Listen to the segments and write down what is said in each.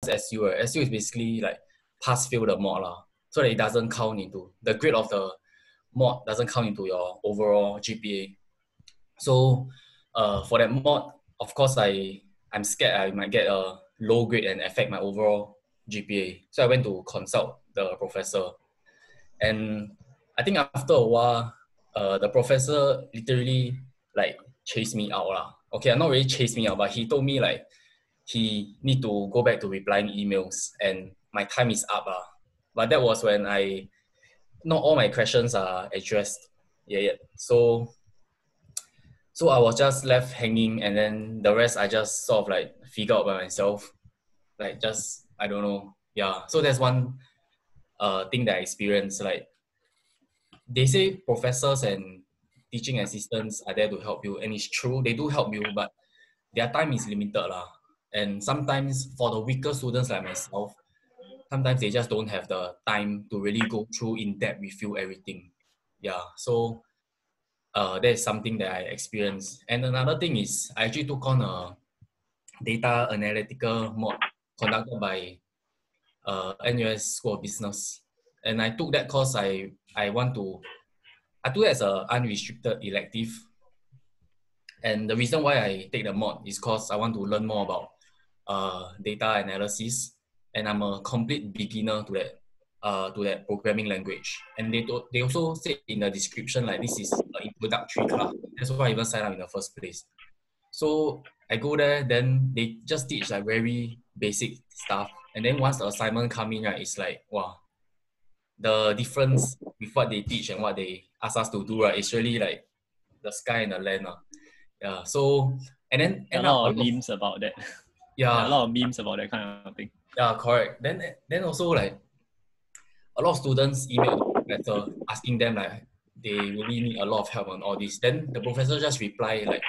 SU. SU is basically like pass fail the mod lah, so that it doesn't count into the grade of the mod doesn't count into your overall GPA. So for that mod, of course I'm scared I might get a low grade and affect my overall GPA. So I went to consult the professor, and I think after a while, the professor literally like chased me out lah. Okay, not really chased me out, but he told me like he need to go back to replying emails and my time is up lah. But that was when not all my questions are addressed yet. So I was just left hanging, and then the rest I just sort of like figure out by myself. Like just, I don't know. Yeah. So that's one thing that I experienced. Like they say professors and teaching assistants are there to help you, and it's true, they do help you, but their time is limited lah. And sometimes for the weaker students like myself, sometimes they just don't have the time to really go through in depth with you everything. Yeah. So that is something that I experienced. And another thing is I actually took on a data analytical mod conducted by NUS School of Business. And I took that course I took it as an unrestricted elective. And the reason why I take the mod is because I want to learn more about data analysis, and I'm a complete beginner to that programming language. And they also say in the description like this is an introductory class. That's why I even signed up in the first place. So I go there, then they just teach like very basic stuff, and then once the assignment come in, right, it's like wow, the difference with what they teach and what they ask us to do, right, it's really like the sky and the land. Yeah. So and then a lot of memes about that. Yeah. A lot of memes about that kind of thing. Yeah, correct. Then also like a lot of students emailed the professor asking them like they really need a lot of help on all this. Then the professor just reply like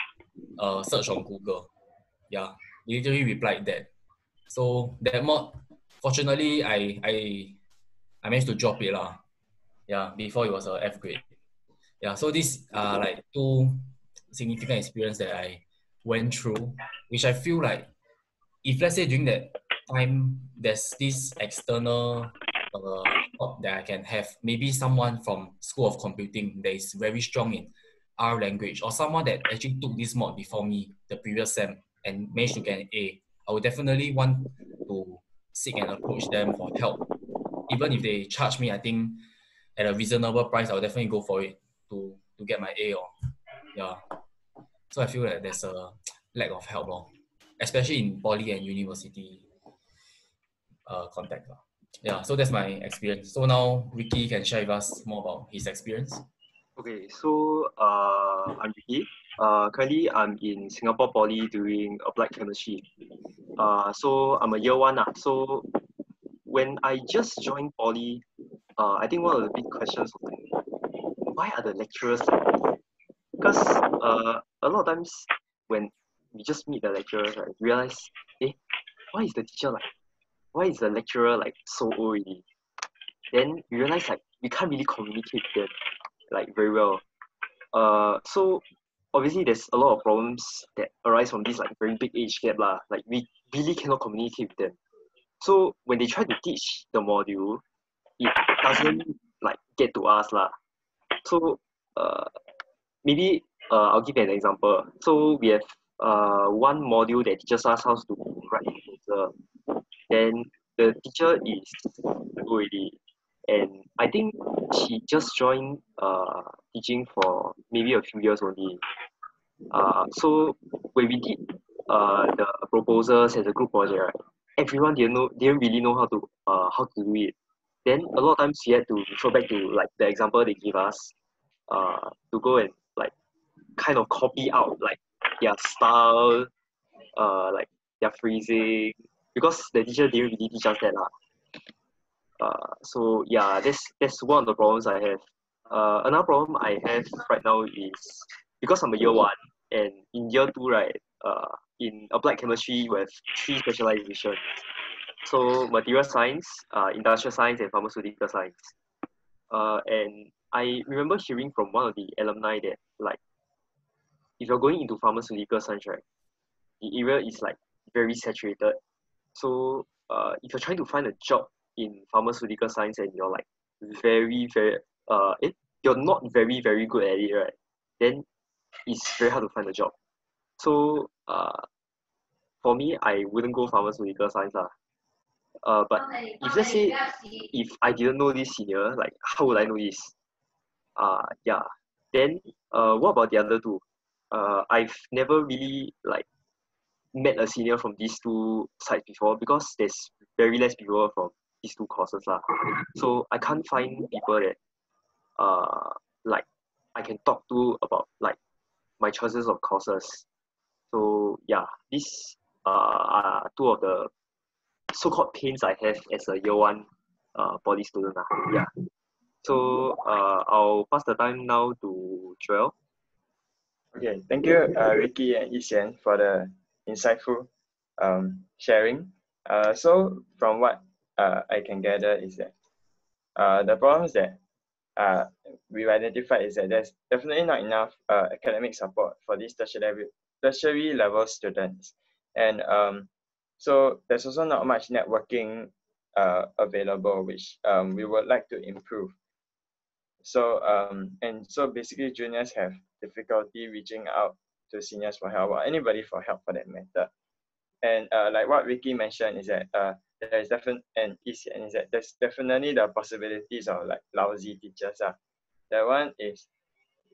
search on Google. Yeah. He literally replied that. So that mod, fortunately I managed to drop it lah. Yeah, before it was a F grade. Yeah, so these are like two significant experience that I went through, which I feel like if let's say during that time there's this external help that I can have, maybe someone from School of Computing that is very strong in R language, or someone that actually took this mod before me the previous sem and managed to get an A, I would definitely want to seek and approach them for help. Even if they charge me, I think at a reasonable price, I will definitely go for it to get my A. Yeah. So I feel that there's a lack of help, especially in poly and university context. Yeah, so that's my experience. So now Ricky can share with us more about his experience. Okay, so I'm Ricky. Currently, I'm in Singapore Poly doing applied chemistry. So I'm a year one. So when I just joined Poly, I think one of the big questions was like, why are the lecturers like this? Because a lot of times when we just meet the lecturers, right, we realize, why is the teacher like? Why is the lecturer like so old already? Then we realize like we can't really communicate with them like very well. So obviously there's a lot of problems that arise from this like very big age gap lah. Like we really cannot communicate with them. So when they try to teach the module, it doesn't like get to us lah. So maybe I'll give you an example. So we have one module that teaches us how to write a proposal. Then the teacher is already, and I think she just joined teaching for maybe a few years only. So when we did the proposals as a group project, right, everyone didn't really know how to do it. Then a lot of times we had to refer back to like the example they give us to go and like kind of copy out like their style, like their phrasing, because the teacher didn't really teach us that lah. So yeah, that's one of the problems I have. Another problem I have right now is because I'm a year one, and in year two, right, in applied chemistry we have 3 specializations. So material science, industrial science, and pharmaceutical science. And I remember hearing from one of the alumni that like, if you're going into pharmaceutical science, right, the area is like very saturated. So if you're trying to find a job in pharmaceutical science and you're like very you're not very good at it, right? Then it's very hard to find a job. So for me, I wouldn't go pharmaceutical science lah. But if let's say if I didn't know this senior, like how would I know this? Yeah. Then what about the other two? I've never really like met a senior from these two sides before because there's very less people from these two courses lah. So I can't find people that like I can talk to about like my choices of courses. So yeah, these are two of the so-called pains I have as a year one poly student lah. Yeah. So I'll pass the time now to Joel. Okay, thank you, Ricky and Yi-Xian, for the insightful sharing. So from what I can gather is that the problems that we've identified is that there's definitely not enough academic support for these tertiary level students. And so there's also not much networking available, which we would like to improve. So so basically juniors have difficulty reaching out to seniors for help, or anybody for help for that matter. And like what Ricky mentioned is that there is there's definitely the possibilities of like lousy teachers. That one is,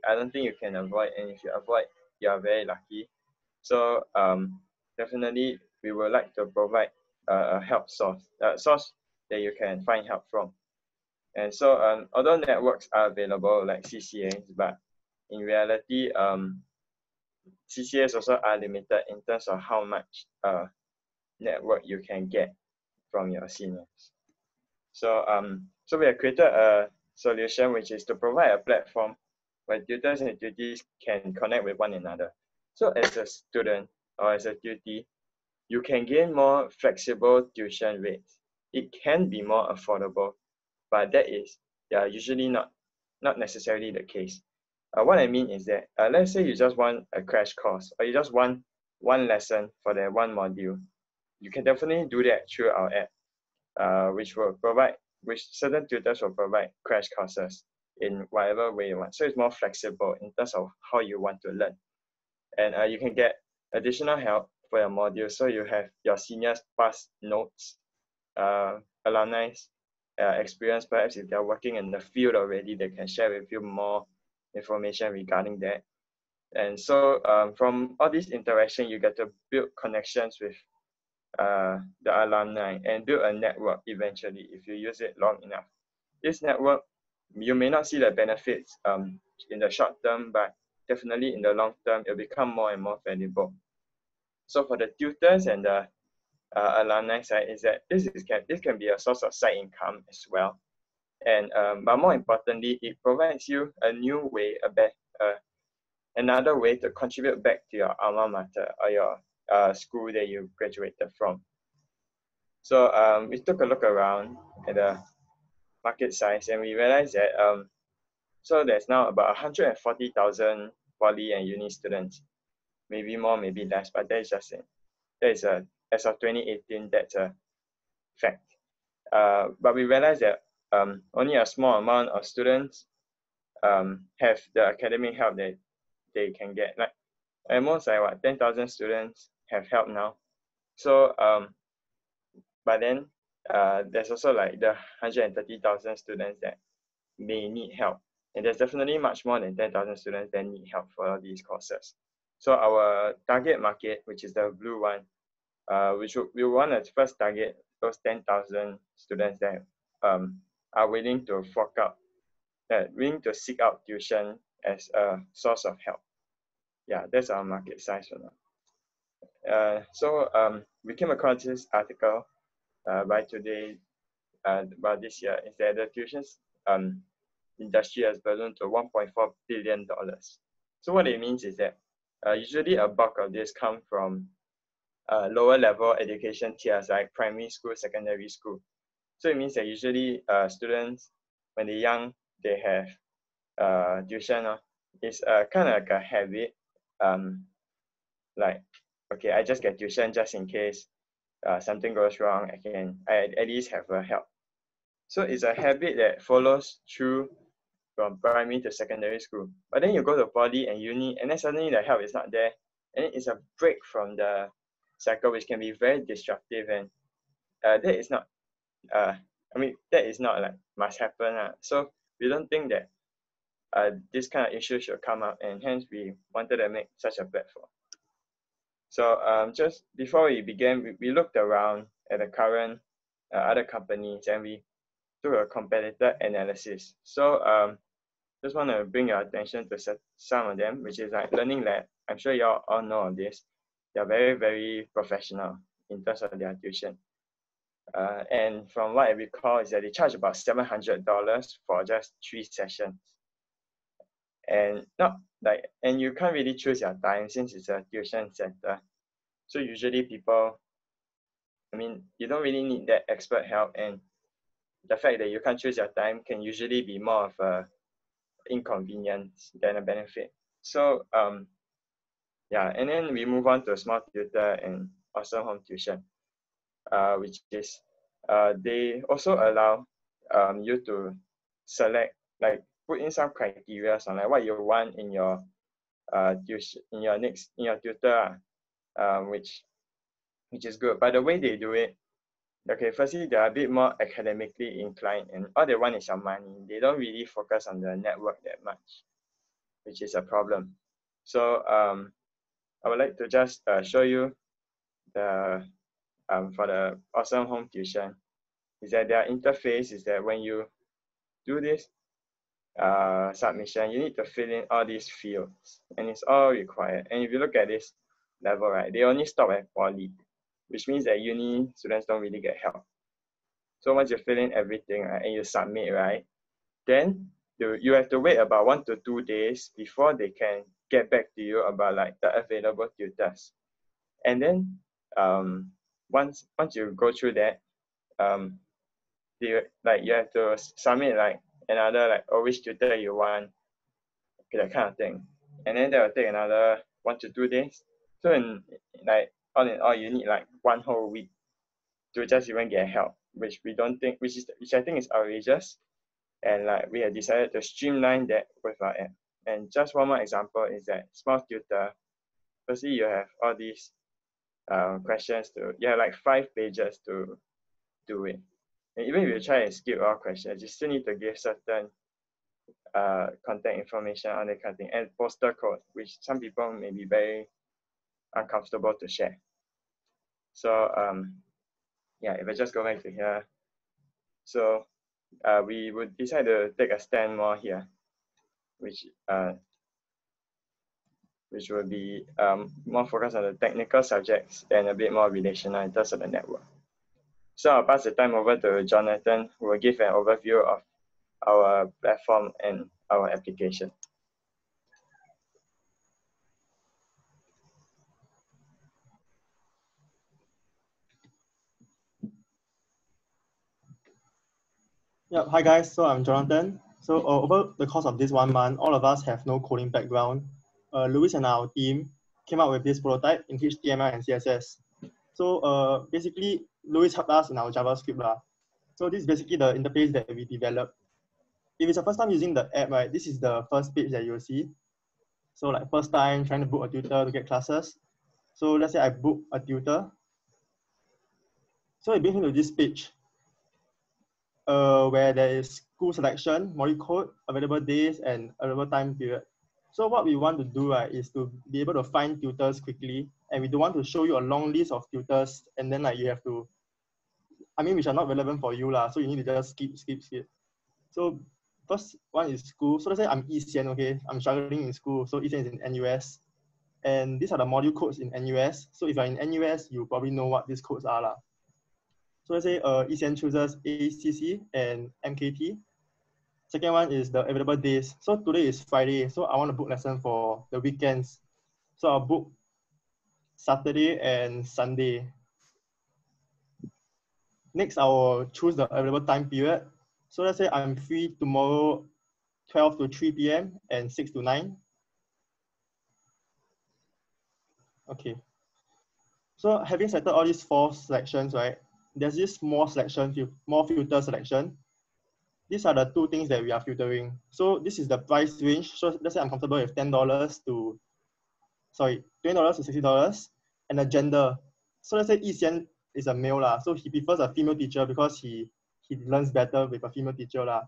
I don't think you can avoid, and if you avoid, you are very lucky. So definitely we would like to provide a help source that you can find help from. And so although networks are available like CCAs, but in reality, CCAs also are limited in terms of how much network you can get from your seniors. So so we have created a solution which is to provide a platform where tutors and tutees can connect with one another. So as a student or as a tutee, you can gain more flexible tuition rates. It can be more affordable, but that is usually not necessarily the case. What I mean is that let's say you just want a crash course, or you just want one lesson for that one module. You can definitely do that through our app, which certain tutors will provide crash courses in whatever way you want. So it's more flexible in terms of how you want to learn. And you can get additional help for your module. So you have your seniors pass notes, alumni experience, perhaps if they're working in the field already, they can share with you more information regarding that. And so from all this interaction, you get to build connections with the alumni and build a network eventually if you use it long enough. This network, you may not see the benefits in the short term, but definitely in the long term, it'll become more and more valuable. So for the tutors and the alumni side, is that this can be a source of side income as well. And but more importantly, it provides you a new way, another way to contribute back to your alma mater or your school that you graduated from. So we took a look around at the market size, and we realized that so there's now about 140,000 poly and uni students, maybe more, maybe less, but that is as of 2018, that's a fact. But we realized that only a small amount of students have the academic help that they can get. Like at most, like what, 10,000 students have help now. So but then there's also like the 130,000 students that may need help, and there's definitely much more than 10,000 students that need help for all these courses. So our target market, which is the blue one, we want to first target those 10,000 students that are willing to fork out, willing to seek out tuition as a source of help. Yeah, that's our market size for now. So we came across this article by today about this year, is that the tuition industry has ballooned to $1.4 billion. So what it means is that usually a bulk of this come from lower level education tiers like primary school, secondary school. So it means that usually students, when they're young, they have tuition. It's kind of like a habit. Like, okay, I just get tuition just in case something goes wrong, I at least have a help. So it's a habit that follows through from primary to secondary school. But then you go to poly and uni, and then suddenly the help is not there, and it's a break from the cycle, which can be very disruptive. And that is not, that is not like must happen. So we don't think that this kind of issue should come up, and hence we wanted to make such a platform. So just before we began, we looked around at the current other companies, and we do a competitor analysis. So just want to bring your attention to some of them, which is like Learning Lab. I'm sure you all know of this. They're very, very professional in terms of their tuition. And from what I recall is that they charge about $700 for just 3 sessions. And and you can't really choose your time since it's a tuition center. So usually people, you don't really need that expert help, and the fact that you can't choose your time can usually be more of a inconvenience than a benefit. So and then we move on to a small tutor and awesome home tuition, which is they also allow you to select, like put in some criteria on like what you want in your tuition, in your tutor, which is good. But the way they do it, okay, firstly, they're a bit more academically inclined, and all they want is your money. They don't really focus on the network that much, which is a problem. So I would like to just show you the for the awesome home tuition, is that their interface is that when you do this submission, you need to fill in all these fields, and it's all required. And if you look at this level, right, they only stop at poly, which means that uni students don't really get help. So once you fill in everything, right, and you submit, right, then you have to wait about 1 to 2 days before they can get back to you about like the available tutors. And then once you go through that, you have to submit like another like which tutor you want, that kind of thing. And then that will take another 1 to 2 days. So all in all, you need like 1 whole week to just even get help, which I think is outrageous. And like we have decided to streamline that with our app. And just one more example is that small tutor, firstly you have all these questions you have like 5 pages to do it. And even if you try and skip all questions, you still need to give certain contact information on that kind of thing, and postal code, which some people may be very uncomfortable to share. So if I just go back to here, so we would decide to take a stand more here, which will be more focused on the technical subjects and a bit more relational in terms of the network. So I'll pass the time over to Jonathan, who will give an overview of our platform and our application. Yeah, hi guys, so I'm Jonathan. So over the course of this 1 month, all of us have no coding background. Louis and our team came up with this prototype in HTML and CSS. So basically, Louis helped us in our JavaScript. So this is basically the interface that we developed. If it's the first time using the app, right, this is the first page that you'll see. So like first time trying to book a tutor to get classes. So let's say I book a tutor. So it brings me to this page where there is school selection, module code, available days, and available time period. So what we want to do, right, is to be able to find tutors quickly, and we don't want to show you a long list of tutors, and then like you have to, which are not relevant for you so you need to just skip. So first one is school. So let's say I'm Yi-Xian, okay, I'm struggling in school. So Yi-Xian is in NUS, and these are the module codes in NUS. So if you're in NUS, you probably know what these codes are. So let's say Yi-Xian chooses ACC and MKT. Second one is the available days. So today is Friday, so I want to book lesson for the weekends. So I'll book Saturday and Sunday. Next, I will choose the available time period. So let's say I'm free tomorrow, 12 to 3 p.m. and 6 to 9. Okay. So having selected all these 4 selections, right, there's this more filter selection. These are the 2 things that we are filtering. So this is the price range. So let's say I'm comfortable with $20 to $20 to $60, and the gender. So let's say Yixian is a male lah. So he prefers a female teacher because he learns better with a female teacher lah.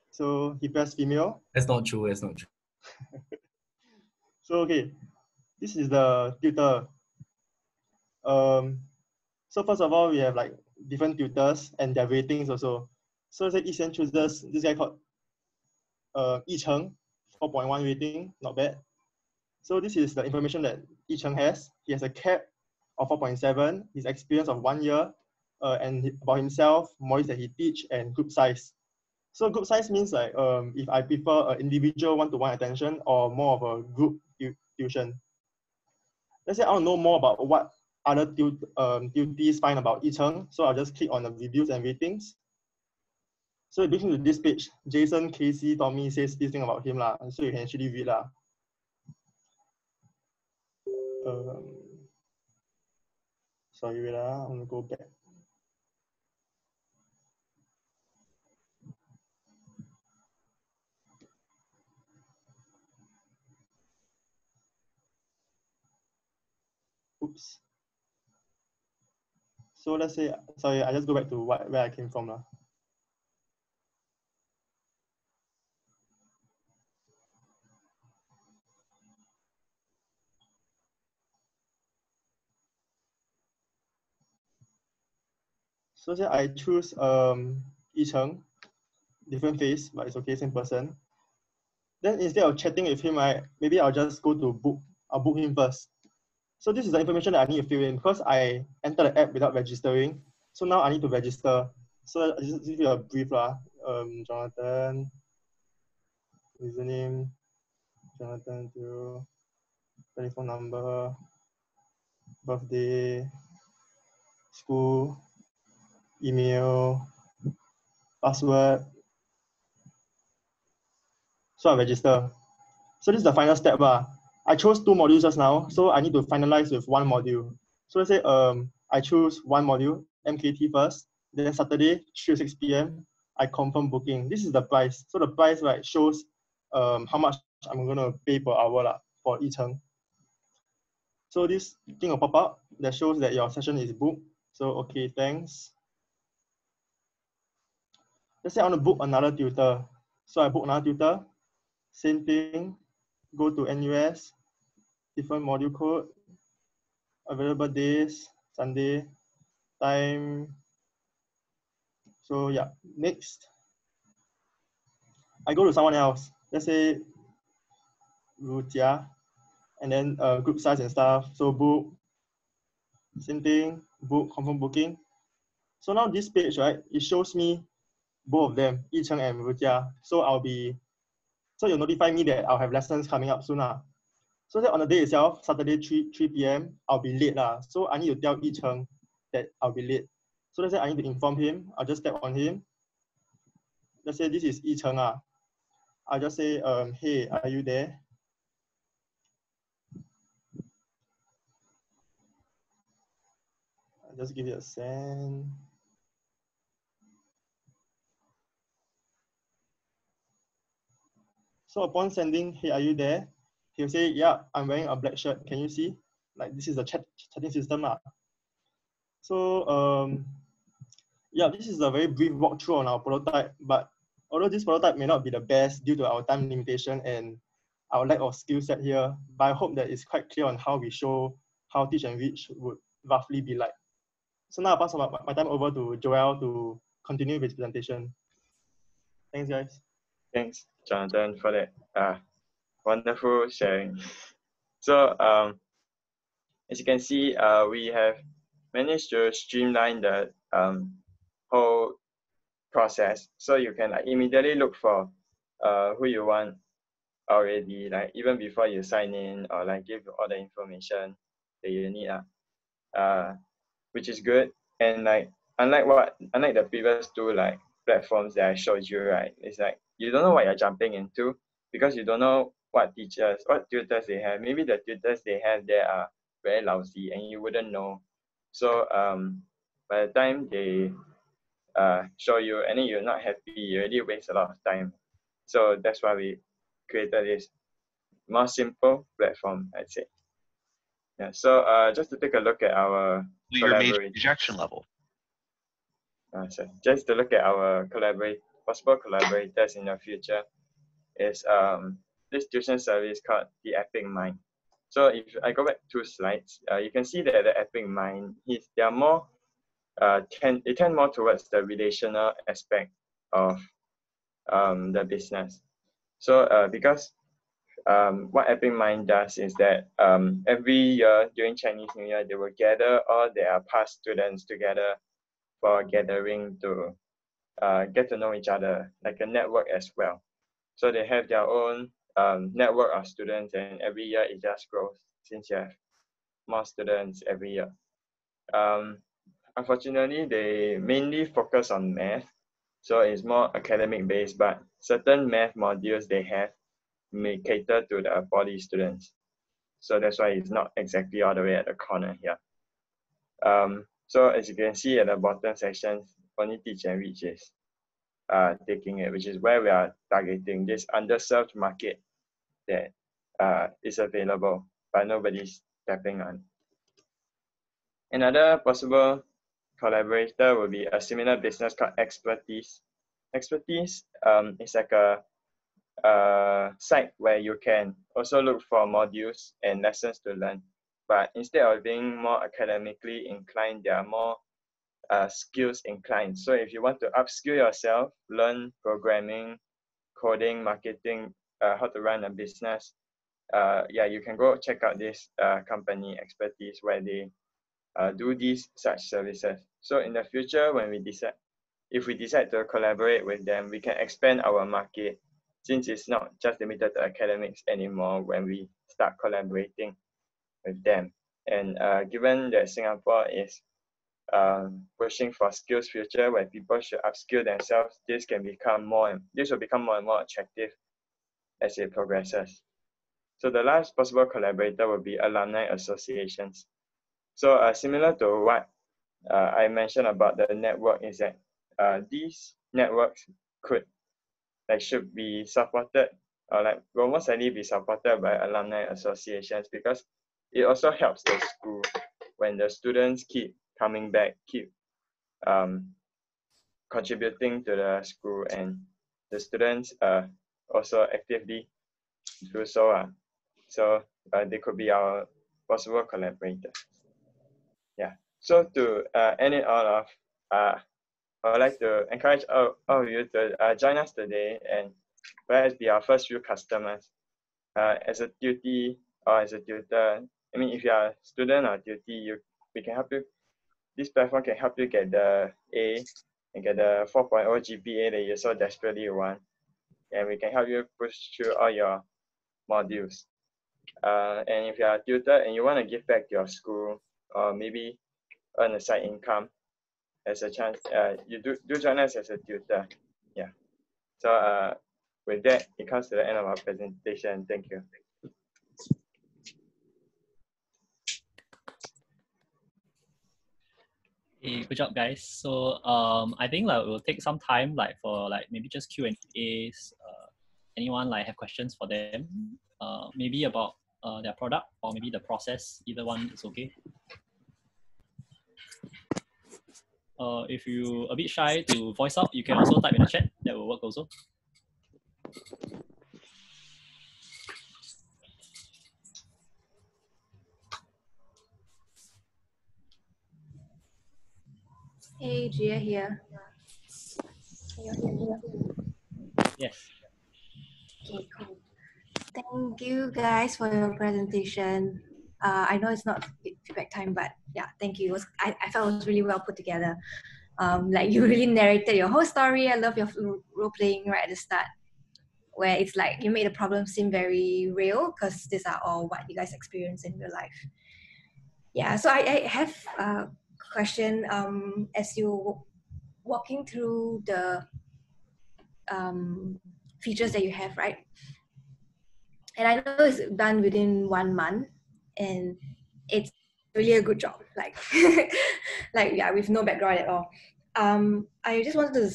So he pressed female. That's not true. That's not true. So okay, this is the tutor. So first of all, we have like different tutors and their ratings also. So let's say Yixian chooses this guy called Yicheng, 4.1 rating, not bad. So this is the information that Yicheng has. He has a CAP of 4.7, his experience of 1 year, and about himself, modules that he teach, and group size. So group size means like if I prefer an individual one-to-one attention or more of a group tuition. Let's say I want to know more about what other tutees find about Yicheng. So I'll just click on the reviews and ratings. So it brings me to this page. Jason, Casey, Tommy says this thing about him lah. So you can actually read lah. Sorry, wait, I'm gonna go back. Oops. So let's say, sorry, I just go back to where I came from. So say I choose Yicheng, different face, but it's okay, same person. Then instead of chatting with him, right, maybe I'll just go to book. I'll book him first. So this is the information that I need to fill in because I entered the app without registering. So now I need to register. So I'll just give you a brief lah. Jonathan, username, Jonathan, telephone number, birthday, school, email, password. So I register. So this is the final step. I chose 2 modules just now, so I need to finalize with 1 module. So let's say I choose 1 module, MKT first, then Saturday, 3 to 6 p.m., I confirm booking. This is the price. So the price, right, shows how much I'm going to pay per hour for Yicheng. So this thing will pop up that shows that your session is booked. So okay, thanks. Let's say I want to book another tutor. So I book another tutor, same thing, go to NUS, different module code, available days, Sunday, time. So yeah, next. I go to someone else. Let's say Rujia, and then group size and stuff. So book, same thing, book, confirm booking. So now this page, right, it shows me both of them, Yicheng and Rujia. So you'll notify me that I'll have lessons coming up soon. So that on the day itself, Saturday 3 p.m., I'll be late. So I need to tell Yicheng that I'll be late. So let's say I need to inform him. I'll just tap on him. Let's say this is Yicheng. I'll just say, hey, are you there? I'll just give it a send. So upon sending, hey, are you there? He'll say, yeah, I'm wearing a black shirt. Can you see? Like this is the chatting system. So yeah, this is a very brief walkthrough on our prototype, but although this prototype may not be the best due to our time limitation and our lack of skill set here, but I hope that it's quite clear on how we show how TeachnReach would roughly be like. So now I'll pass my time over to Joel to continue with his presentation. Thanks, guys. Thanks, Jonathan, for that wonderful sharing. So as you can see, we have managed to streamline the whole process. So you can immediately look for who you want already, like even before you sign in, or like give all the information that you need, which is good. And like unlike the previous 2 like platforms that I showed you, right, it's like you don't know what you're jumping into because you don't know what tutors they have. Maybe the tutors they have there are very lousy and you wouldn't know So by the time they show you and then you're not happy, you already waste a lot of time. So that's why we created this more simple platform, I'd say. Yeah. So just to take a look at our Your major rejection level. So just to look at our possible collaborators in the future is this tuition service called the Epic Mind. So if I go back 2 slides, you can see that the Epic Mind they are more they tend more towards the relational aspect of the business. So because what Epic Mind does is that every year during Chinese New Year, they will gather all their past students together for a gathering to get to know each other, like a network as well. So they have their own network of students, and every year it just grows since you have more students every year. Unfortunately, they mainly focus on math, so it's more academic based, but certain math modules they have may cater to the poly students. So that's why it's not exactly all the way at the corner here. So as you can see at the bottom section, only TeachnReach is taking it, which is where we are targeting this underserved market that is available, but nobody's tapping on. Another possible collaborator will be a similar business called Expertise. Expertise is like a site where you can also look for modules and lessons to learn. But instead of being more academically inclined, they are more skills inclined. So if you want to upskill yourself, learn programming, coding, marketing, how to run a business, you can go check out this company Expertise where they do these such services. So in the future, if we decide to collaborate with them, we can expand our market since it's not just limited to academics anymore when we start collaborating with them. And given that Singapore is pushing for skills future where people should upskill themselves, this will become more and more attractive as it progresses. So the last possible collaborator will be alumni associations. So similar to what I mentioned about the network is that these networks should be supported or will most likely be supported by alumni associations because it also helps the school when the students keep coming back, keep contributing to the school, and the students also actively do so. So they could be our possible collaborators. Yeah. So to end it all off, I would like to encourage all of you to join us today and perhaps be our first few customers as a tutee or as a tutor. I mean, if you are a student or tutee, we can help you. This platform can help you get the A and get the 4.0 GPA that you so desperately want. And we can help you push through all your modules. And if you are a tutor and you want to give back to your school or maybe earn a side income as a chance, you do join us as a tutor. Yeah. So with that, it comes to the end of our presentation. Thank you. Hey, good job, guys. So I think we'll take some time for maybe just Q&As. Anyone have questions for them? Maybe about their product or maybe the process. Either one is okay. If you're a bit shy to voice out, you can also type in the chat. That will work also. Hey, Gia here. Yes. Okay, cool. Thank you guys for your presentation. I know it's not feedback time, but yeah, thank you. I felt it was really well put together. You really narrated your whole story. I love your role playing right at the start, where it's you made the problem seem very real because these are all what you guys experience in real life. Yeah, so I have a question. As you walking through the features that you have, right? And I know it's done within 1 month, and it's really a good job. Like, like yeah, with no background at all. I just wanted to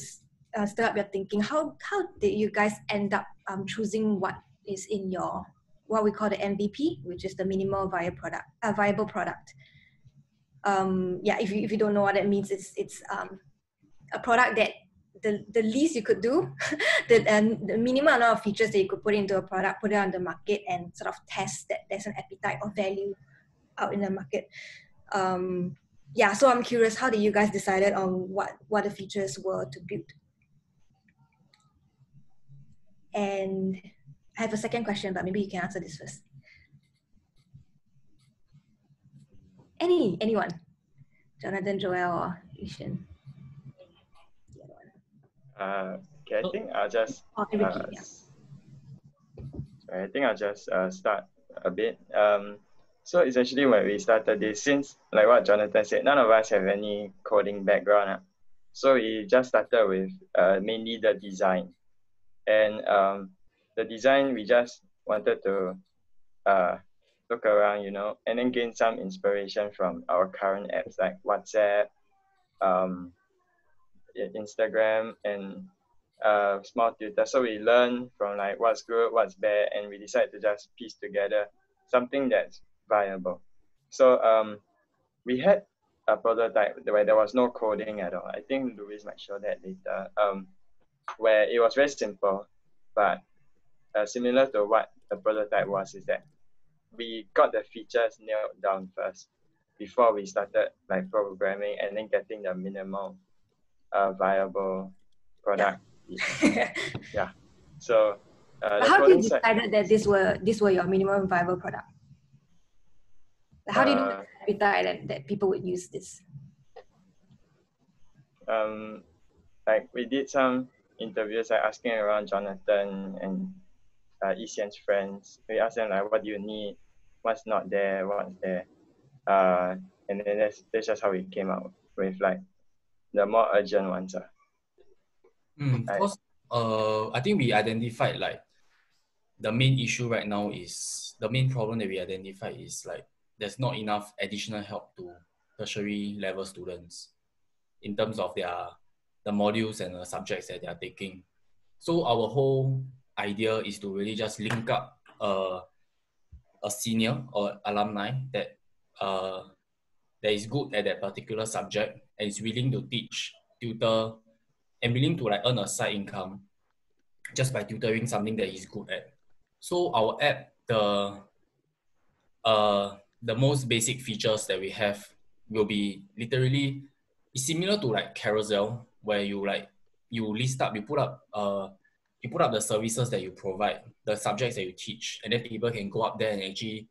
stir up your thinking. How did you guys end up choosing what is in your what we call the MVP, which is the minimal viable product. Yeah, if you don't know what that means, it's a product that the least you could do, the minimum amount of features that you could put into a product, put it on the market, and sort of test that there's an appetite or value out in the market. Yeah, so I'm curious, how did you guys decided on what the features were to build? And I have a second question, but maybe you can answer this first. Anyone? Jonathan, Joel, or Ishan? Okay, I think I'll just I think I'll just start a bit. So essentially when we started this, since like what Jonathan said, none of us have any coding background. So we just started with mainly the design. And the design, we just wanted to look around, you know, and then gain some inspiration from our current apps like WhatsApp, Instagram, and small tutor. So we learn from like what's good, what's bad, and we decide to just piece together something that's viable. So we had a prototype where there was no coding at all. I think Louis might show that later. Where it was very simple, but similar to what the prototype was, is that we got the features nailed down first before we started like programming and then getting the minimal viable product. Yeah. So how did you decide that these were your minimum viable product? How do you know that people would use this? Like we did some interviews, like asking around Jonathan and Isian's friends. We asked them like, what do you need? What's not there? What's there? And then that's just how we came out with like the more urgent ones. Because I think we identified like the main issue right now is the main problem that we identified is like there's not enough additional help to tertiary level students in terms of the modules and the subjects that they are taking. So our whole idea is to really just link up a senior or alumni that is good at that particular subject and is willing to teach, tutor, and willing to like earn a side income just by tutoring something that he's good at. So our app, the most basic features that we have will be literally similar to like Carousel, where you list up, you put up the services that you provide, the subjects that you teach, and then people can go up there and actually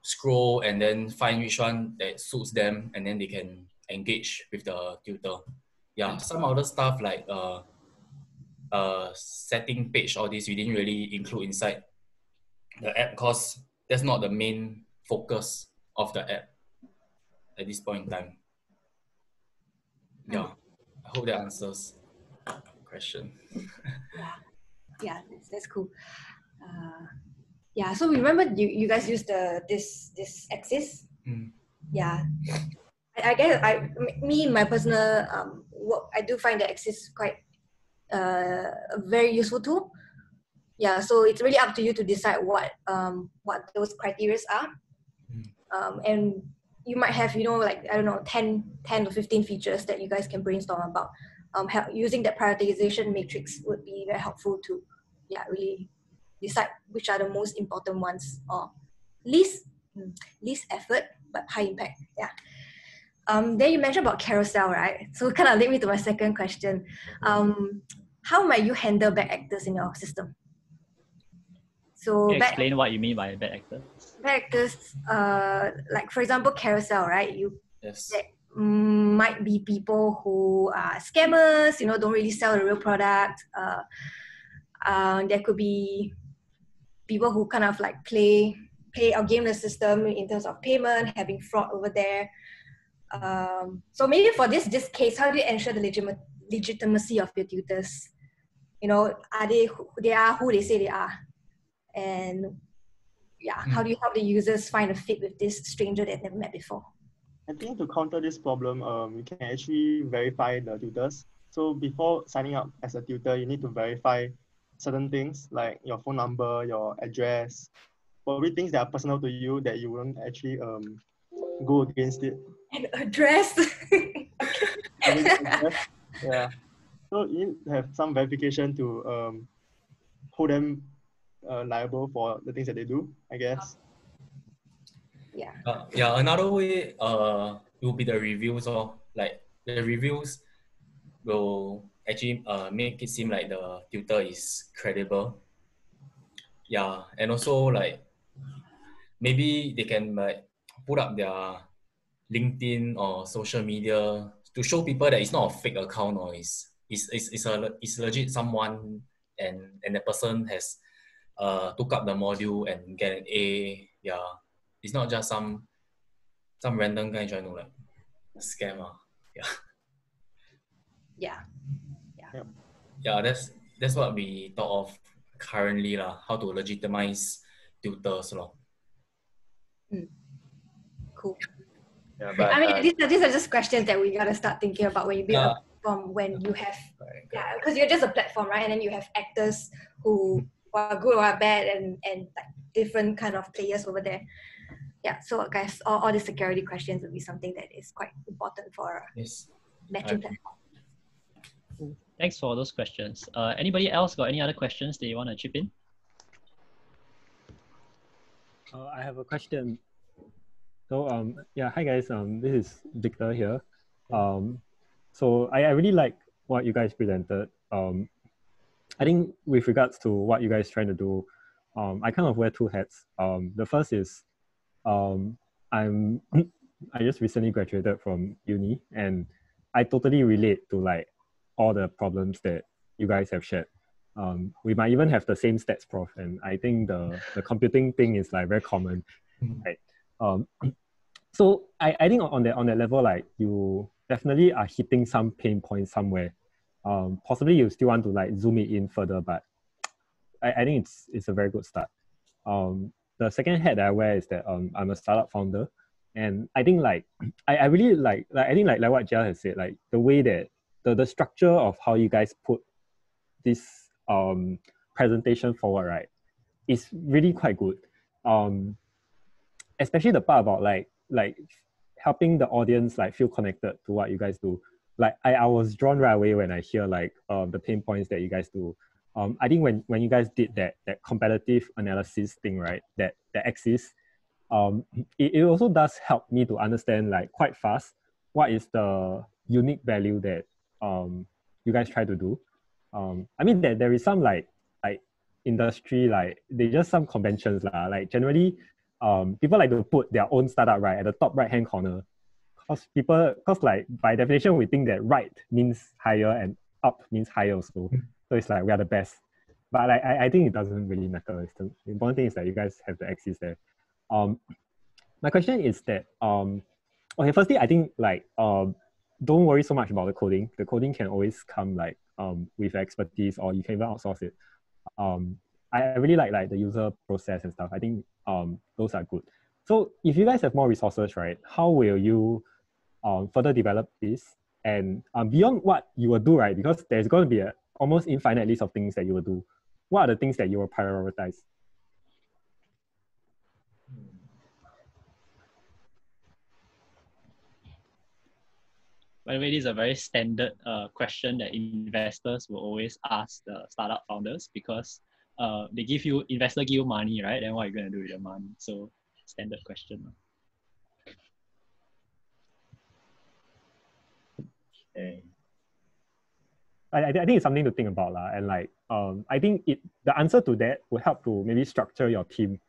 scroll and then find which one that suits them, and then they can engage with the tutor. Yeah, some other stuff like setting page, all this we didn't really include inside the app because that's not the main focus of the app at this point in time. Yeah, I hope that answers the question. Yeah, that's cool. Yeah, so remember you guys used this axis. Yeah, I guess my personal work, I do find the axis quite a very useful tool. Yeah, so it's really up to you to decide what those criteria are. And you might have, you know, like, I don't know, 10 to 15 features that you guys can brainstorm about. Using that prioritization matrix would be very helpful to, really decide which are the most important ones, or least effort but high impact. Yeah. Then you mentioned about Carousel, right? So kind of lead me to my second question. How might you handle bad actors in your system? So explain what you mean by bad actors. Bad actors, like for example, Carousel, right? Yes. There might be people who are scammers, you know, don't really sell the real product. There could be people who kind of like play or game the system in terms of payment, having fraud over there. So maybe for this case, how do you ensure the legitimacy of your tutors? You know, are they who they say they are? And how do you help the users find a fit with this stranger they've never met before? I think to counter this problem, you can actually verify the tutors. So before signing up as a tutor, you need to verify certain things like your phone number, your address, probably things that are personal to you that you won't actually go against it. An address. Address. Yeah. So you need to have some verification to hold them liable for the things that they do, I guess. Yeah. Another way will be the reviews, or like the reviews will actually make it seem like the tutor is credible. Yeah, and also like maybe they can like put up their LinkedIn or social media to show people that it's not a fake account, or it's legit someone, and the person has took up the module and get an A. Yeah, it's not just some random guy trying to like scam. Yeah. Yeah. Yeah, that's what we thought of currently lah. How to legitimize tutors lah. Cool. Yeah, but I mean, these are just questions that we gotta start thinking about when you build a platform. When you have, because you're just a platform, right? And then you have actors who are good or are bad, and like different kind of players over there. Yeah. So guys, all the security questions will be something that is quite important for matching platform. Thanks for those questions. Anybody else got any other questions that you want to chip in? I have a question. So yeah, hi guys. This is Victor here. So I really like what you guys presented. I think with regards to what you guys trying to do, I kind of wear two hats. The first is I just recently graduated from uni, and I totally relate to like all the problems that you guys have shared. We might even have the same stats prof, and I think the computing thing is like very common, right? So I think on that level, like you definitely are hitting some pain points somewhere. Possibly you still want to like zoom it in further, but I think it's a very good start. The second hat that I wear is that I'm a startup founder, and I think like I really like I think like what Jia has said, like the way that the structure of how you guys put this presentation forward, right, is really quite good. Especially the part about like helping the audience like feel connected to what you guys do. Like I was drawn right away when I hear like the pain points that you guys do. I think when you guys did that competitive analysis thing, right, that exists, it also does help me to understand like quite fast what is the unique value that you guys try to do. I mean that there is some like industry, like they just some conventions lah. Like generally, people like to put their own startup right at the top right hand corner, because like by definition we think that right means higher and up means higher also. So it's like we are the best. But like I think it doesn't really matter. The important thing is that you guys have the axis there. My question is that okay, firstly I think like don't worry so much about the coding. The coding can always come like with expertise, or you can even outsource it. I really like the user process and stuff. I think those are good. So if you guys have more resources, right, how will you further develop this? And beyond what you will do, right, because there's going to be an almost infinite list of things that you will do. What are the things that you will prioritize? By the way, this is a very standard question that investors will always ask the startup founders, because investor give you money, right? Then what are you going to do with the money? So standard question. Okay. I think it's something to think about lah. And like I think the answer to that will help to maybe structure your team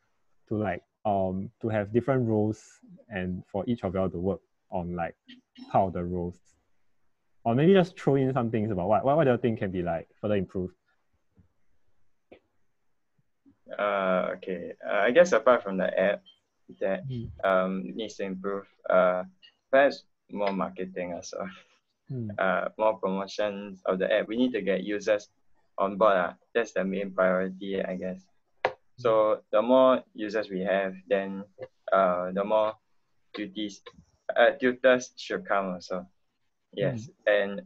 to like to have different roles, and for each of y'all to work on like part of the roles. Or maybe just throw in some things about what do you think can be like further improved. Okay. I guess apart from the app that needs to improve, perhaps more marketing also. More promotions of the app. We need to get users on board. That's the main priority, I guess. So the more users we have, then the more tutors should come also. Yes, and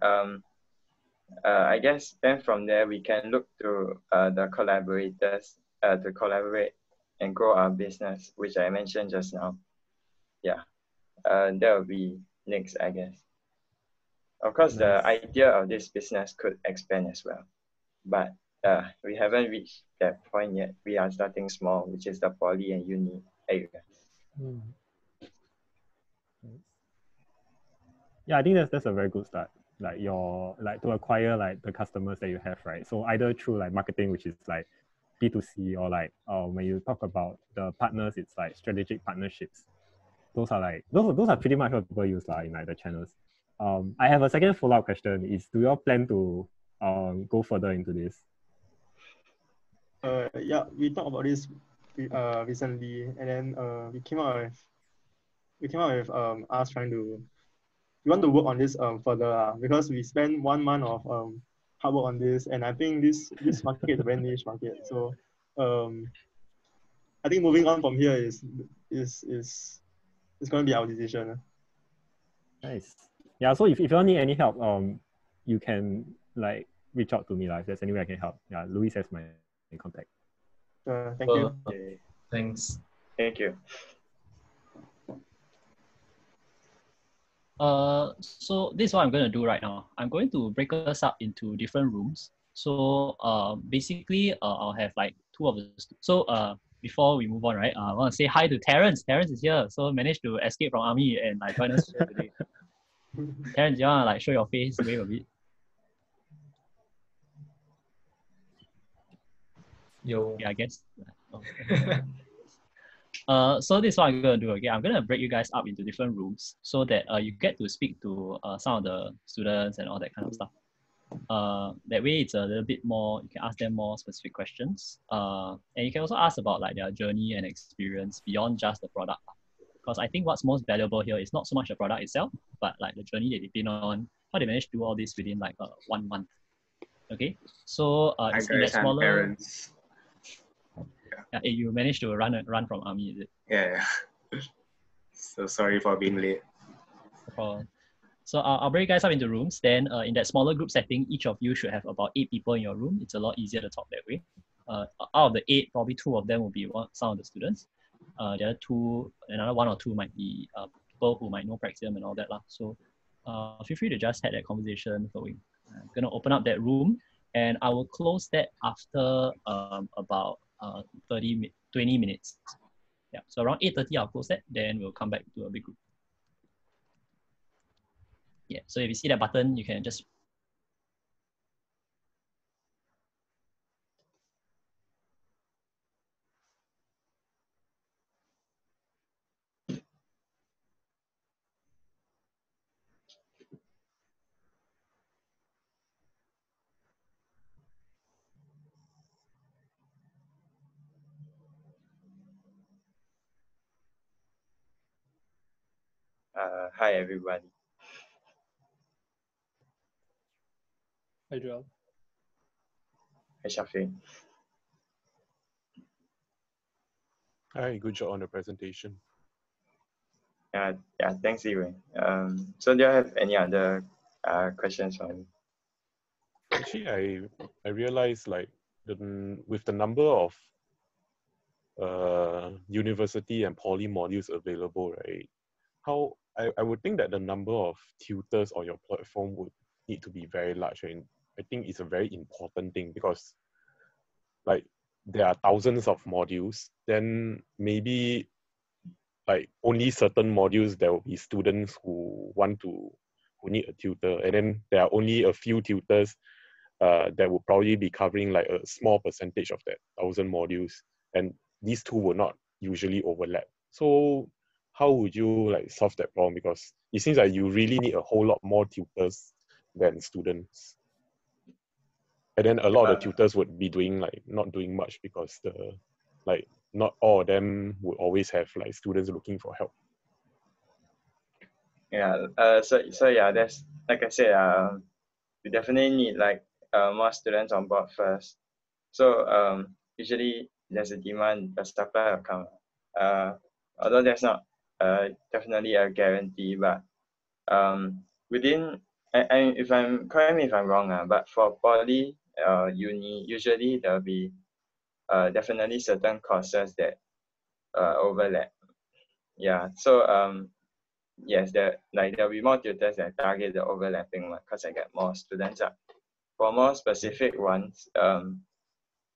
I guess then from there we can look to the collaborators to collaborate and grow our business, which I mentioned just now. Yeah, that will be next, I guess. Of course, the idea of this business could expand as well, but we haven't reached that point yet. We are starting small, which is the poly and uni area. Yeah, I think that's a very good start. Like to acquire like the customers that you have, right? So either through like marketing, which is like B2C, or like when you talk about the partners, it's like strategic partnerships. Those are pretty much what people use in like the channels. I have a second follow-up question. Is do you all plan to go further into this? Yeah, we talked about this recently, and then we came out with us trying to we want to work on this further because we spent 1 month of hard work on this, and I think this market is a very niche market. So I think moving on from here is going to be our decision. Nice. Yeah. So if you all need any help, you can like reach out to me. If there's any way I can help. Yeah, Luis has my contact. Thank you. Okay. Thanks. Thank you. So this is what I'm going to do right now. I'm going to break us up into different rooms. So basically, I'll have like 2 of us. So before we move on, right, I want to say hi to Terrence. Terrence is here. So managed to escape from army and like join us here today. Terrence, you want to like show your face, wave a bit? Yo. Yeah, I guess. So this is what I'm going to do. Okay, I'm going to break you guys up into different rooms so that you get to speak to some of the students and all that kind of stuff. That way it's a little bit more, you can ask them more specific questions. And you can also ask about like their journey and experience beyond just the product. Because I think what's most valuable here is not so much the product itself, but like the journey that they've been on, how they managed to do all this within like 1 month. Okay, so it's in that smaller... parents. Yeah, you managed to run from army, is it? Yeah. So sorry for being late. So I'll break you guys up into rooms. Then in that smaller group setting, each of you should have about 8 people in your room. It's a lot easier to talk that way. Out of the 8, probably 2 of them will be some of the students. The other 2, another 1 or 2 might be people who might know Praxium and all that. So feel free to just have that conversation going. I'm going to open up that room and I will close that after about 20 minutes. Yeah, so around 8:30 I'll close that, then we'll come back to a big group. Yeah, so if you see that button, you can just... Hi, everybody. Hi, Joel. Hi, Shafiq. Hi, good job on the presentation. Yeah, thanks, Ewan. So do you have any other questions for me? Actually, I realized like with the number of university and poly modules available, right? I would think that the number of tutors on your platform would need to be very large, and I think it's a very important thing because like there are thousands of modules, then maybe like only certain modules there will be students who need a tutor, and then there are only a few tutors that will probably be covering like a small percentage of that 1,000 modules, and these two will not usually overlap. So how would you like solve that problem? Because it seems like you really need a whole lot more tutors than students. And then a lot of the tutors would be not doing much because not all of them would always have like students looking for help. Yeah, so yeah, that's like I said, we definitely need like more students on board first. So usually there's a demand, the supply will come. Although that's not definitely a guarantee, but within, if I'm, correct me if I'm wrong, but for poly, uni, usually there'll be definitely certain courses that overlap. Yeah, so yes, there'll be more tutors that target the overlapping one because I get more students. For more specific ones,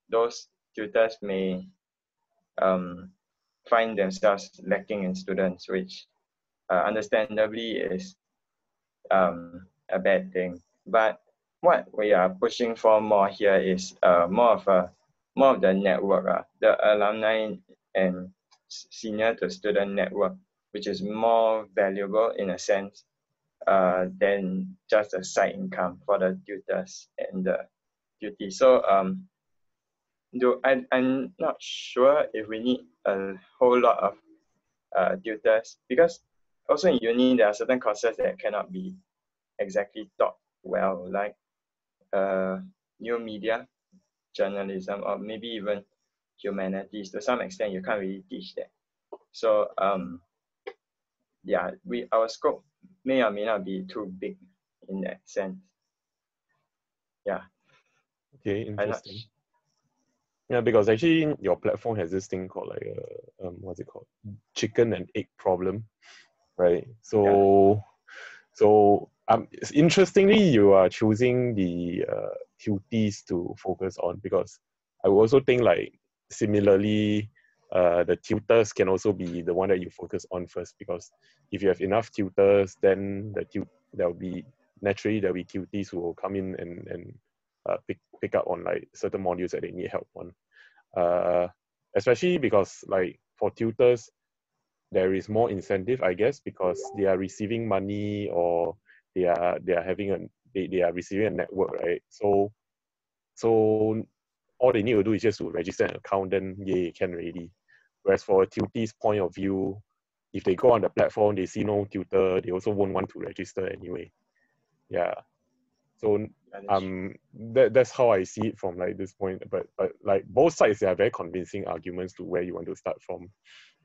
those tutors may find themselves lacking in students, which understandably is a bad thing. But what we are pushing for more here is more of the network, the alumni and senior to student network, which is more valuable in a sense than just a side income for the tutors and the duty. So I'm not sure if we need a whole lot of tutors, because also in uni there are certain courses that cannot be exactly taught well, like new media, journalism, or maybe even humanities. To some extent, you can't really teach that. So yeah, our scope may or may not be too big in that sense. Yeah. Okay, interesting. Yeah, because actually your platform has this thing called like what's it called? Chicken and egg problem, right? So interestingly, you are choosing the tutees to focus on, because I would also think like similarly, the tutors can also be the one that you focus on first, because if you have enough tutors, then there'll be tutees who will come in and pick up on like certain modules that they need help on. Especially because like for tutors, there is more incentive, I guess, because they are receiving money, or they are receiving a network, right? So all they need to do is just to register an account, then they can already. Whereas for a tutee's point of view, if they go on the platform, they see no tutor, they also won't want to register anyway. Yeah. So that's how I see it from like this point. But like both sides, they are very convincing arguments to where you want to start from,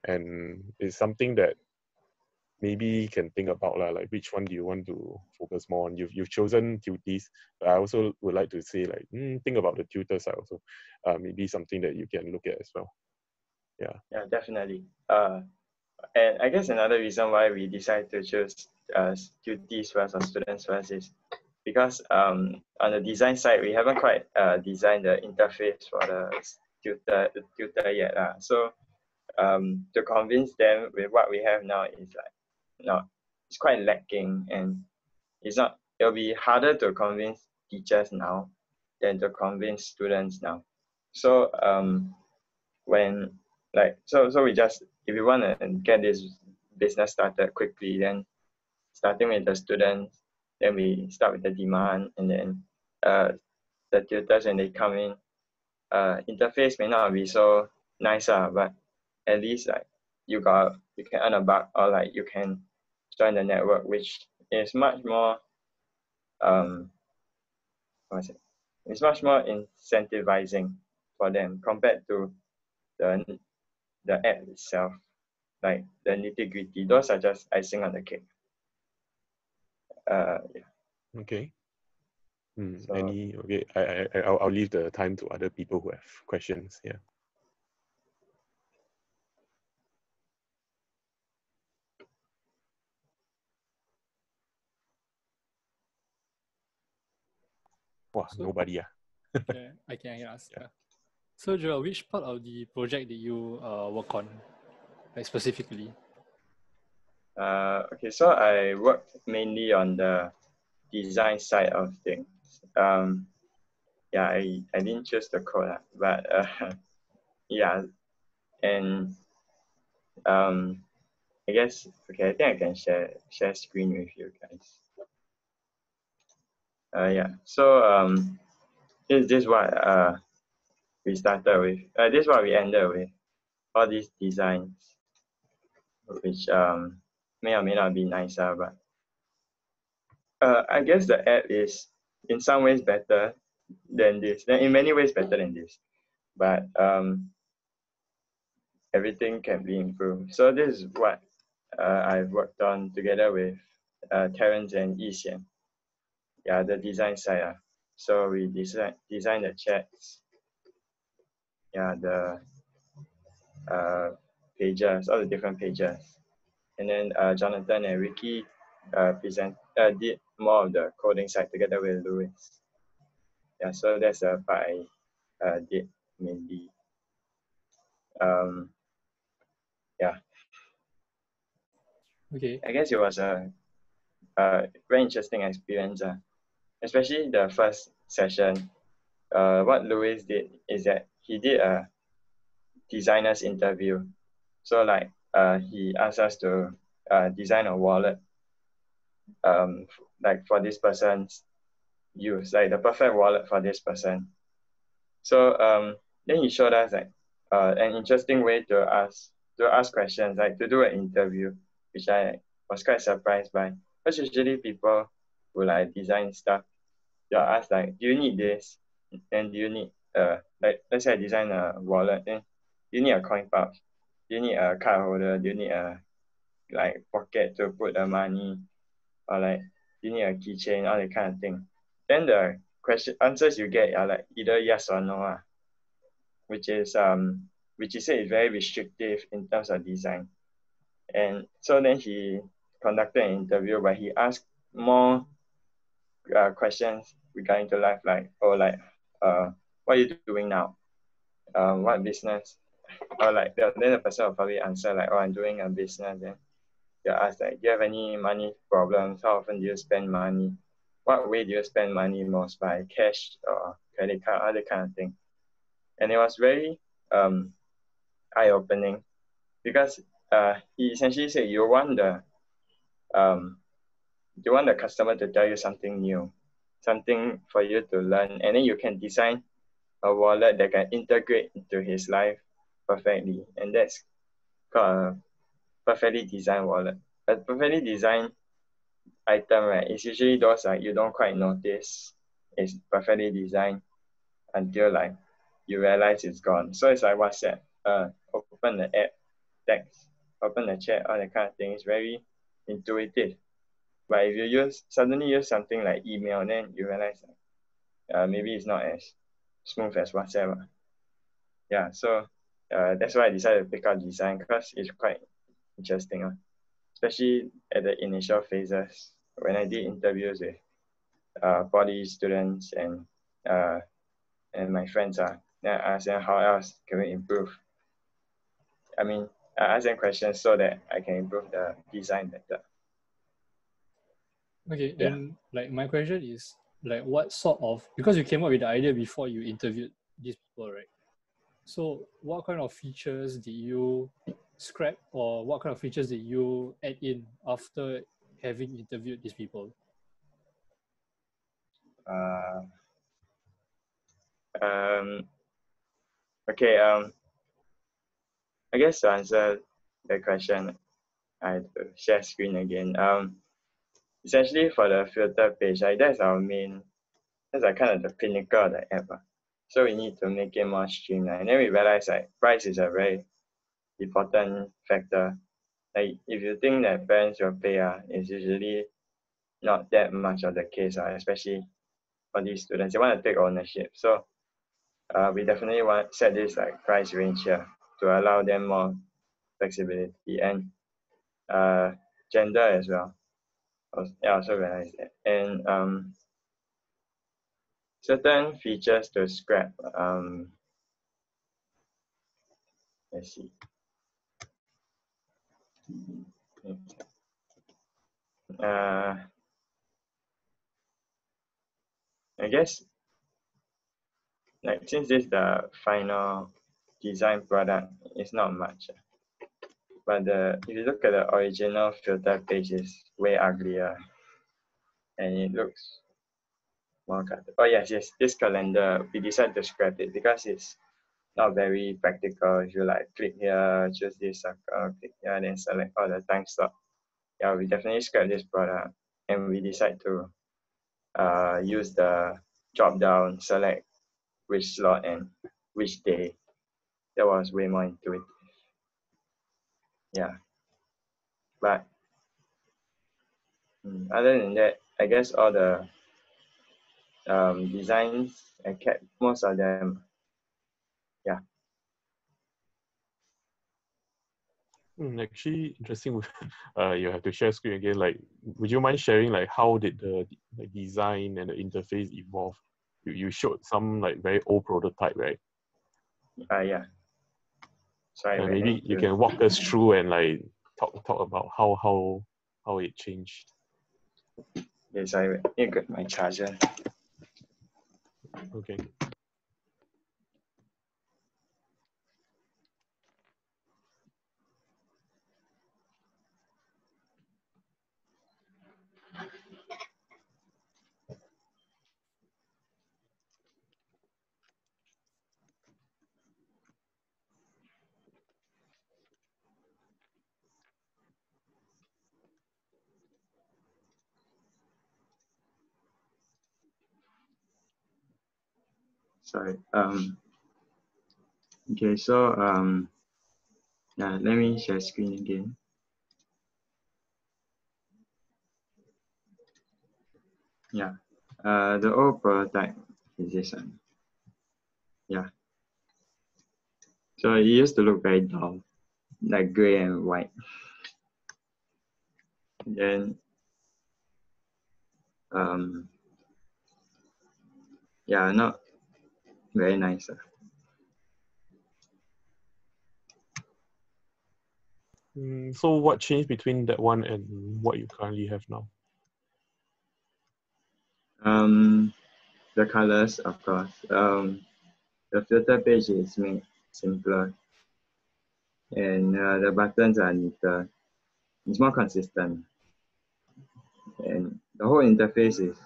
and it's something that maybe can think about like which one do you want to focus more on. You've chosen tutees, but I also would like to say like think about the tutor side also. Maybe something that you can look at as well. Yeah, definitely. And I guess another reason why we decided to choose tutees first or students first is because on the design side, we haven't quite designed the interface for the tutor yet. So to convince them with what we have now is like, it's quite lacking, and it'll be harder to convince teachers now than to convince students now. So so we just, if you want to get this business started quickly, then starting with the students, then we start with the demand, and then the tutors when they come in, interface may not be so nice, but at least like you can earn a buck, or like you can join the network, which is much more it's much more incentivizing for them compared to the app itself. Like the nitty-gritty, those are just icing on the cake. Yeah. Okay. Okay, I'll leave the time to other people who have questions. Yeah. Wow, nobody. Okay, I can ask. Yeah. So Joel, which part of the project did you work on, like specifically? Okay, so I worked mainly on the design side of things. Yeah, I didn't choose the code, but yeah, and I guess, okay, I think I can share screen with you guys. Yeah, so this is what we started with. This is what we ended with. All these designs, which may or may not be nicer, but I guess the app is in some ways better than this. In many ways better than this. But everything can be improved. So this is what I've worked on together with Terrence and Yixian. Yeah, the design side. So we design the chats. Yeah, the pages, all the different pages. And then Jonathan and Ricky did more of the coding side together with Louis. Yeah, so that's the part I did mainly. Yeah. Okay. I guess it was a very interesting experience, especially the first session. What Louis did is that he did a designer's interview. So like he asked us to design a wallet like for this person's use, like the perfect wallet for this person. So then he showed us like an interesting way to ask questions, like to do an interview, which I was quite surprised by. Because usually people will like design stuff. They'll ask like, do you need this? Then do you need like let's say I design a wallet, then do you need a coin pouch? Do you need a card holder? Do you need a like pocket to put the money? Or like do you need a keychain, all that kind of thing. Then the answers you get are like either yes or no, which is which he said is very restrictive in terms of design. And so then he conducted an interview where he asked more questions regarding to life, like what are you doing now? What business? Or like then the person will probably answer like, oh, I'm doing a business. Then they'll ask like, do you have any money problems? How often do you spend money? What way do you spend money most, by cash or credit card, other kind of thing. And it was very eye-opening because he essentially said you want the customer to tell you something new, something for you to learn, and then you can design a wallet that can integrate into his life perfectly, and that's called a perfectly designed wallet. A perfectly designed item, right, is usually those like you don't quite notice it's perfectly designed until like you realize it's gone. So it's like WhatsApp, open the app, text, open the chat, all that kind of thing. It's very intuitive. But if you suddenly use something like email, then you realize maybe it's not as smooth as WhatsApp. Yeah, so that's why I decided to pick up design, because it's quite interesting, especially at the initial phases when I did interviews with poly students and my friends. Then I asked them how else can we improve. I mean, I ask them questions so that I can improve the design better. Okay, Yeah. and like my question is like, what sort of, because you came up with the idea before you interviewed these people, right? So what kind of features did you scrap, or what kind of features did you add in after having interviewed these people? Okay, I guess to answer the question, I have to share screen again. Essentially for the filter page, like that's like kind of the pinnacle of the app. So we need to make it more streamlined. And then we realize like price is a very important factor. Like if you think that parents will pay, it's usually not that much of the case, especially for these students. They want to take ownership. So we definitely want to set this like price range here to allow them more flexibility and gender as well. I also realized that. And certain features to scrap. Let's see. I guess like since this is the final design product, it's not much. But if you look at the original filter page, it's way uglier, and it looks more cut. Oh yes, this calendar we decided to scrap it because it's not very practical. If you like click here, choose this circle, click here, then select all the time slot. Yeah, we definitely scrap this product, and we decide to use the drop down, select which slot and which day. That was way more intuitive. yeah. But other than that, I guess all the designs, I kept most of them. Yeah. Actually, interesting. You have to share screen again. Like, would you mind sharing like how did the design and the interface evolve? You showed some like very old prototype, right? Yeah. So I Maybe went you into, can walk us through and like talk about how it changed. yes, I need to get my charger. Okay. Sorry. Okay, so yeah, let me share screen again. Yeah. The old prototype is this one. Yeah. So it used to look very dull, like gray and white. Then yeah, not very nice. So what changed between that one and what you currently have now? The colors, of course. The filter page is made simpler, and the buttons are neater. It's more consistent, and the whole interface is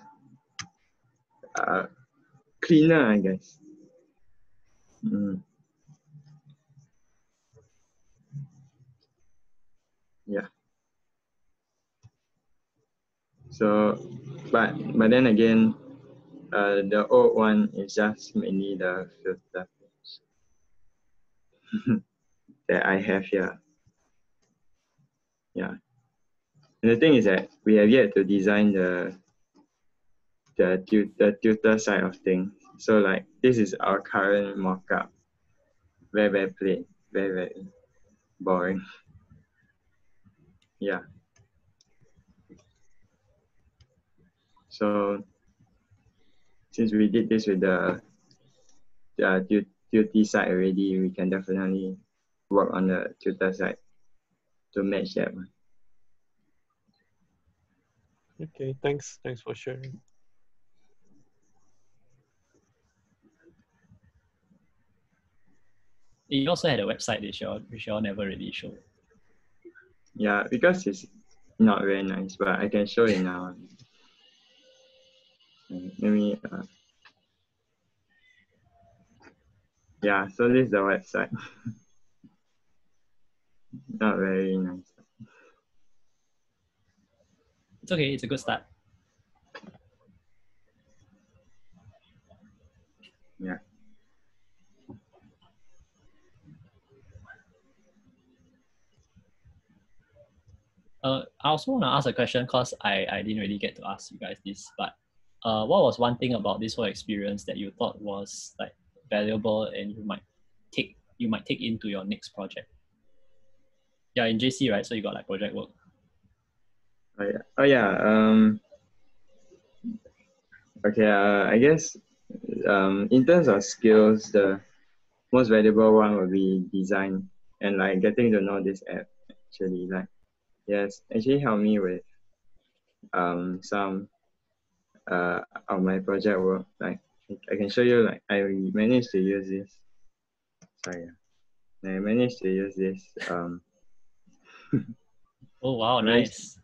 cleaner, I guess. Yeah. So, but then again, the old one is just mainly the filter page that I have here. Yeah. And the thing is that we have yet to design the tutor side of things. So like this is our current mock-up. Very plain, very boring. Yeah. So since we did this with the tutor side already, we can definitely work on the tutor side to match that one. Okay, thanks for sharing. You also had a website which you all never really showed. Yeah, because it's not very nice, but I can show it now. Let me. Yeah, so this is the website. Not very nice. It's okay. It's a good start. Yeah. I also want to ask a question because I didn't really get to ask you guys this, but what was one thing about this whole experience that you thought was like valuable and you might take into your next project? Yeah, in JC, right? So you got like project work. Oh yeah. Oh yeah. Okay. I guess in terms of skills, the most valuable one would be design and like getting to know this app. Actually, like yes, actually helped me with some of my project work. Like I can show you. Like I managed to use this. Sorry. I managed to use this. Oh wow, nice.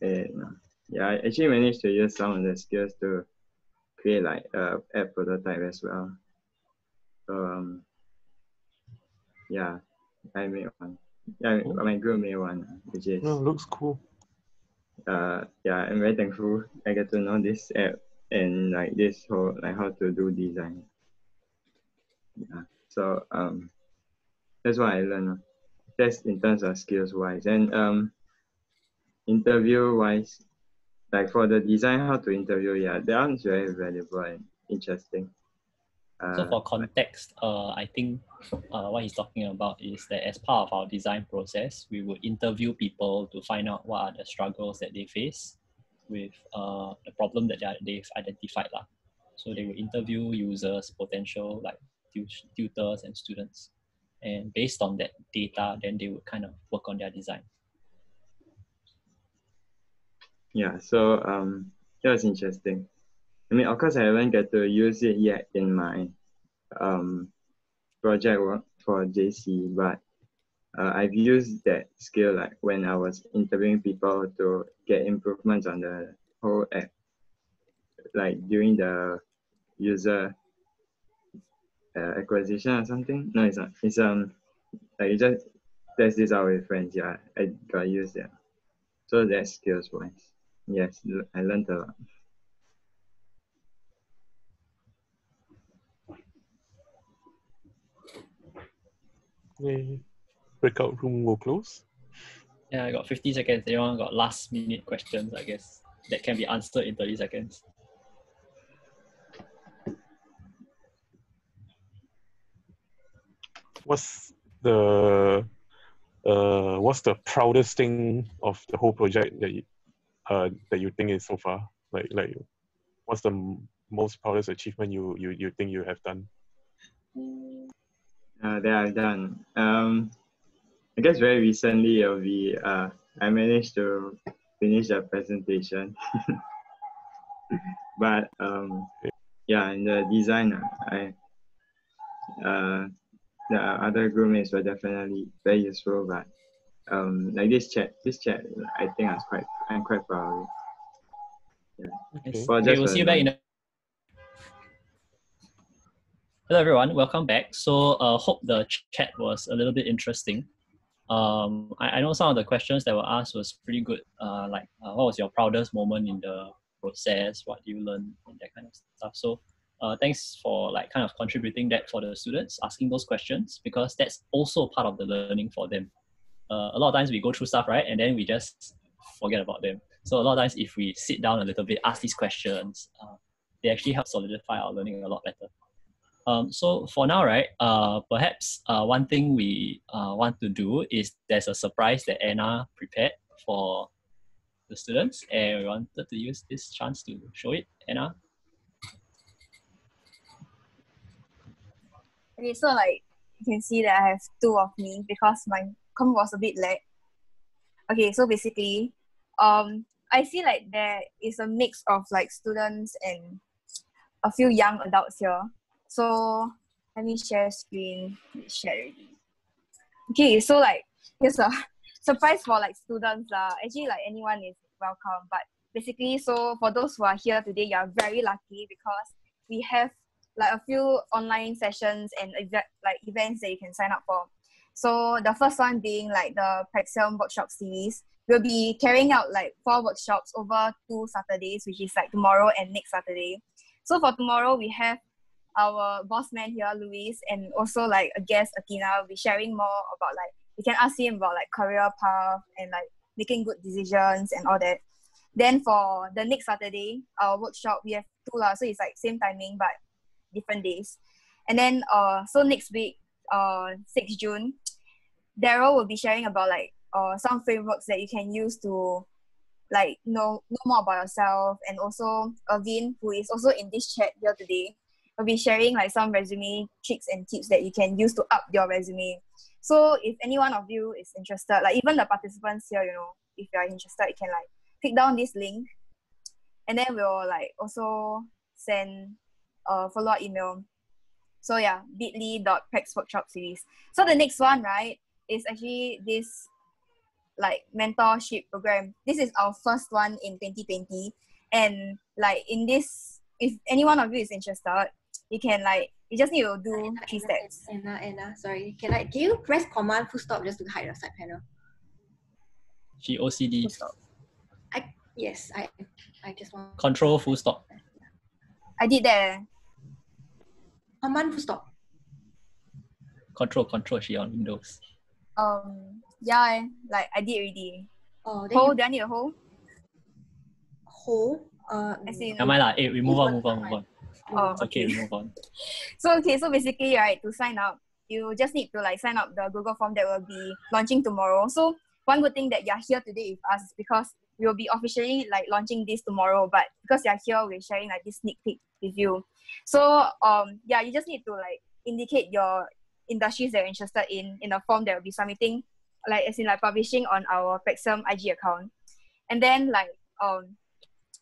Yeah, I actually managed to use some of the skills to create like app prototype as well. So yeah, I made one. Yeah, my group made one, which is looks cool. Yeah, I'm very thankful I get to know this app and like this whole like how to do design. Yeah. So that's what I learned. that's in terms of skills wise. And interview wise, like for the design how to interview, yeah, that one's very valuable and interesting. So for context, I think what he's talking about is that as part of our design process, we would interview people to find out what are the struggles that they face with the problem that they've identified. So they will interview users, potential like tutors and students. And based on that data, then they would kind of work on their design. Yeah, so that was interesting. I mean, of course, I haven't get to use it yet in my project work for JC, but I've used that skill like when I was interviewing people to get improvements on the whole app, like during the user acquisition or something. No, it's not. It's like you just test this out with friends. Yeah, I got used that. So that's skills wise. Yes, I learned a lot. The breakout room will close. Yeah, I got 50 seconds. Anyone got last minute questions, I guess, that can be answered in 30 seconds? What's the proudest thing of the whole project that you think is so far? Like what's the most proudest achievement you think you have done? That I've done. I guess very recently it'll be I managed to finish a presentation. But yeah, in the design, the other groupmates were definitely very useful. But like this chat, I think I'm quite proud of it. Yeah. Okay, Well, we'll see you back in a... Hello everyone, welcome back. So hope the chat was a little bit interesting. I know some of the questions that were asked was pretty good. What was your proudest moment in the process? What do you learn and that kind of stuff. So thanks for like kind of contributing that for the students, asking those questions, because that's also part of the learning for them. A lot of times we go through stuff, right? And then we just forget about them. So a lot of times if we sit down a little bit, ask these questions, they actually help solidify our learning a lot better. So for now, right, perhaps one thing we want to do is there's a surprise that Anna prepared for the students, and we wanted to use this chance to show it. Anna? Okay, so like you can see that I have two of me because my comp was a bit lag. Okay, so basically, I feel like there is a mix of like students and a few young adults here. So let me share screen. Share already. Okay, so like here's a surprise for like students. Actually, like anyone is welcome. But basically, so for those who are here today, you are very lucky because we have like a few online sessions and events that you can sign up for. So the first one being like the Praxium workshop series. We'll be carrying out like 4 workshops over 2 Saturdays, which is like tomorrow and next Saturday. So for tomorrow, we have our boss man here, Luis, and also like a guest, Athena, will be sharing more about like, you can ask him about like career path and like making good decisions and all that. Then for the next Saturday, our workshop, we have 2 so it's like same timing but different days. And then so next week, 6 June, Daryl will be sharing about like some frameworks that you can use to like know more about yourself. And also Irvin, who is also in this chat here today, will be sharing like some resume tricks and tips that you can use to up your resume. So if any one of you is interested, like even the participants here, you know, if you are interested, you can like click down this link, and then we'll like also send a follow-up email. So yeah, bit.ly.praxworkshop series. So the next one, right, is actually this like mentorship program. This is our first one in 2020, and like in this, if any one of you is interested, you can like, you just need to do 3 steps. Anna, sorry. Can you press command full stop just to hide the side panel? She OCD. Yes, I just want Control full stop. I did that. Command full stop. Control, she on Windows. Yeah, like I did already. Oh, Hold, do I need a hold? Hold? As in, Never mind lah. We move on. Oh, It's okay, okay. we move on. So basically, right, to sign up, you just need to like sign up the Google form that will be launching tomorrow. So one good thing that you're here today with us is because we will be officially like launching this tomorrow, but because you're here, we're sharing like this sneak peek with you. So yeah, you just need to like indicate your industries that you're interested in a form that will be submitting, like as in like publishing on our Praxim IG account. And then like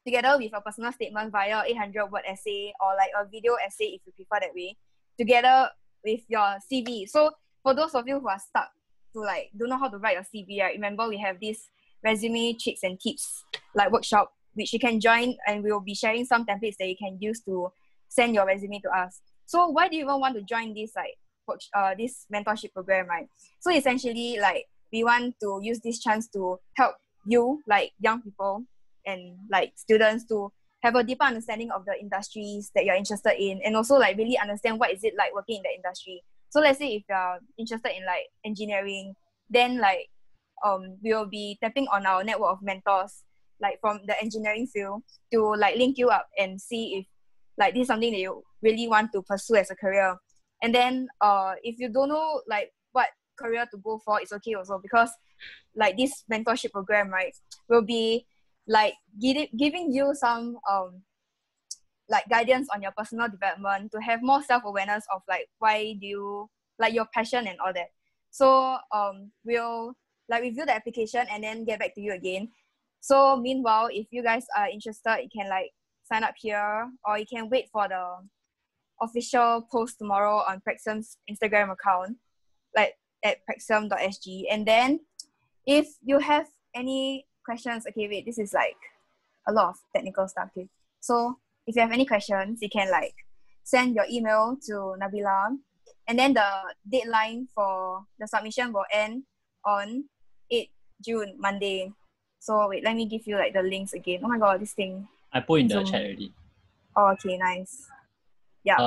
together with a personal statement via 800-word essay or like a video essay if you prefer that way, together with your CV. So for those of you who are stuck to like don't know how to write your CV, right, remember we have this resume tricks and tips like workshop which you can join, and we will be sharing some templates that you can use to send your resume to us. So why do you even want to join this like this mentorship program, right? So essentially like we want to use this chance to help you like young people and like students to have a deeper understanding of the industries that you're interested in, and also like really understand what is it like working in the industry. So let's say if you're interested in like engineering, then like we will be tapping on our network of mentors like from the engineering field to like link you up and see if like this is something that you really want to pursue as a career. And then if you don't know like what career to go for, it's okay also, because like this mentorship program, right, will be like giving you some like guidance on your personal development to have more self-awareness of like why do you like your passion and all that. So we'll like review the application and then get back to you again. So meanwhile, if you guys are interested, you can like sign up here, or you can wait for the official post tomorrow on Praxim's Instagram account, like at praxim.sg. And then if you have any questions, okay, wait, this is like a lot of technical stuff. Okay, so if you have any questions, you can like send your email to Nabila, and then the deadline for the submission will end on 8 June, Monday. So wait, let me give you like the links again. Oh my god, this thing. I put in the Zoom. chat already. Oh, okay, nice. Yeah.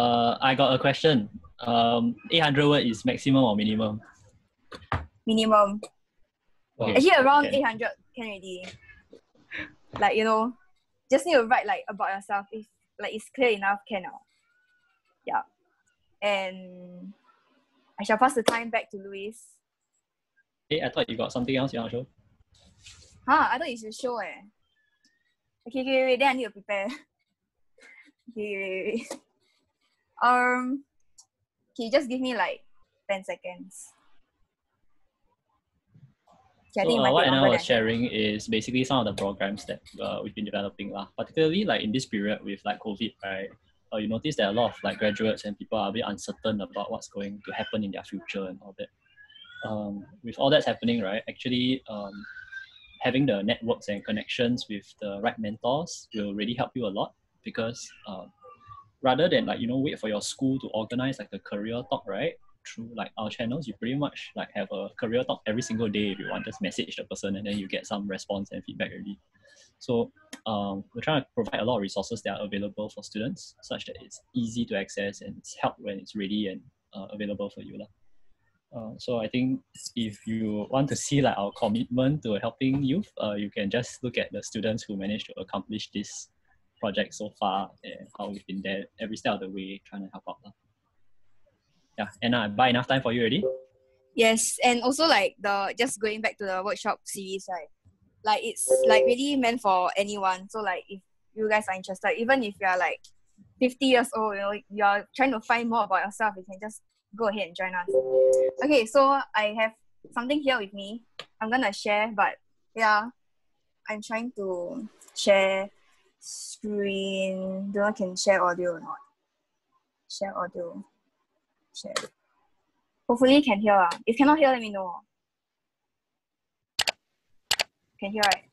I got a question. 800 word is maximum or minimum? Minimum. Okay. Actually, around Can. 800 can already. Like, you know, just need to write like about yourself. If like it's clear enough, can. Yeah. And I shall pass the time back to Luis. Hey, I thought you got something else you want to show? Huh? I thought you should show Okay, wait. Then I need to prepare. Okay, wait. Okay, just give me like 10 seconds. Okay, So what Anna was sharing is basically some of the programs that we've been developing, particularly like in this period with like COVID, right? You notice that a lot of like graduates and people are a bit uncertain about what's going to happen in their future and all that. With all that's happening, right, actually having the networks and connections with the right mentors will really help you a lot, because rather than like, you know, wait for your school to organize like a career talk, right? Through like our channels, you pretty much like have a career talk every single day if you want. Just message the person and then you get some response and feedback already. So we're trying to provide a lot of resources that are available for students such that it's easy to access and it's helped when it's ready and available for you. So I think if you want to see like our commitment to helping youth, you can just look at the students who managed to accomplish this project so far and how we've been there every step of the way trying to help out. Yeah, and I buy enough time for you already? Yes, and also like just going back to the workshop series, right? Like it's like really meant for anyone. So like if you guys are interested, even if you're like 50 years old, you know, you're trying to find more about yourself, you can just go ahead and join us. Okay, so I have something here with me. I'm gonna share, but yeah, I'm trying to share screen. Don't know if I can share audio or not. Share audio. Share. Hopefully you can hear. If cannot hear, let me know. Can hear, right?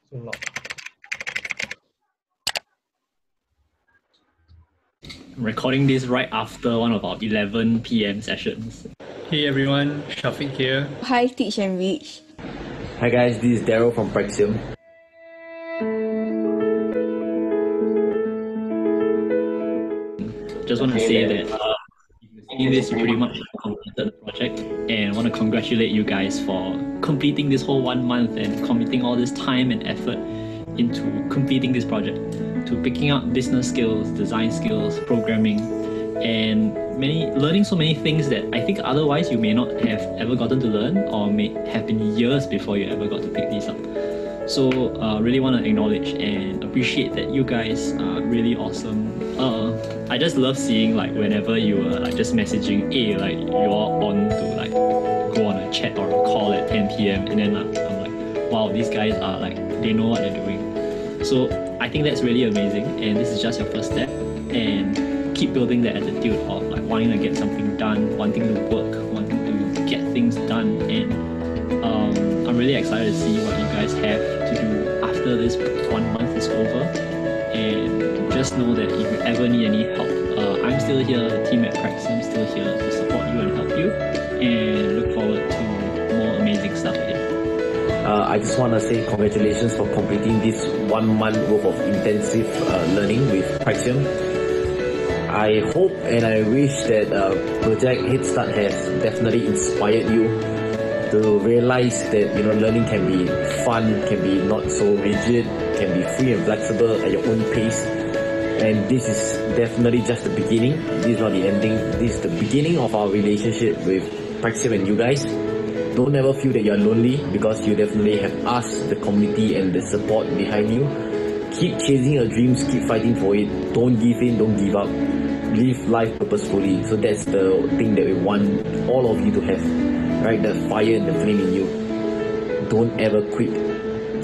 So loud. I'm recording this right after one of our 11 p.m. sessions. Hey everyone, Shafiq here. Hi, TeachnReach. Hi guys, this is Daryl from Praxim. Just want to say that this, you pretty much completed the project, and I want to congratulate you guys for completing this whole 1 month and committing all this time and effort into completing this project, to picking up business skills, design skills, programming, and learning so many things that I think otherwise you may not have ever gotten to learn, or may have been years before you ever got to pick these up. So really want to acknowledge and appreciate that you guys are really awesome. I just love seeing like whenever you are like just messaging, hey, like you're on to like go on a chat or a call at 10 p.m. and then I'm like, wow, these guys are like, they know what they're doing. So I think that's really amazing, and this is just your first step, and keep building the attitude of like wanting to get something done, wanting to work, wanting to get things done, and I'm really excited to see what you guys have to do after this 1 month is over. And just know that if you ever need any help, I'm still here, the team at Praxium still here to support you and help you, and look forward to more amazing stuff ahead. I just want to say congratulations for completing this 1 month worth of intensive learning with Praxium. I hope and I wish that Project Headstart has definitely inspired you to realize that learning can be fun, can be not so rigid, can be free and flexible at your own pace. And this is definitely just the beginning. This is not the ending. This is the beginning of our relationship with Praxium and you guys. Don't ever feel that you're lonely, because you definitely have us, the community, and the support behind you. Keep chasing your dreams, keep fighting for it. Don't give in, don't give up. Live life purposefully. So that's the thing that we want all of you to have, right? The fire and the flame in you. Don't ever quit.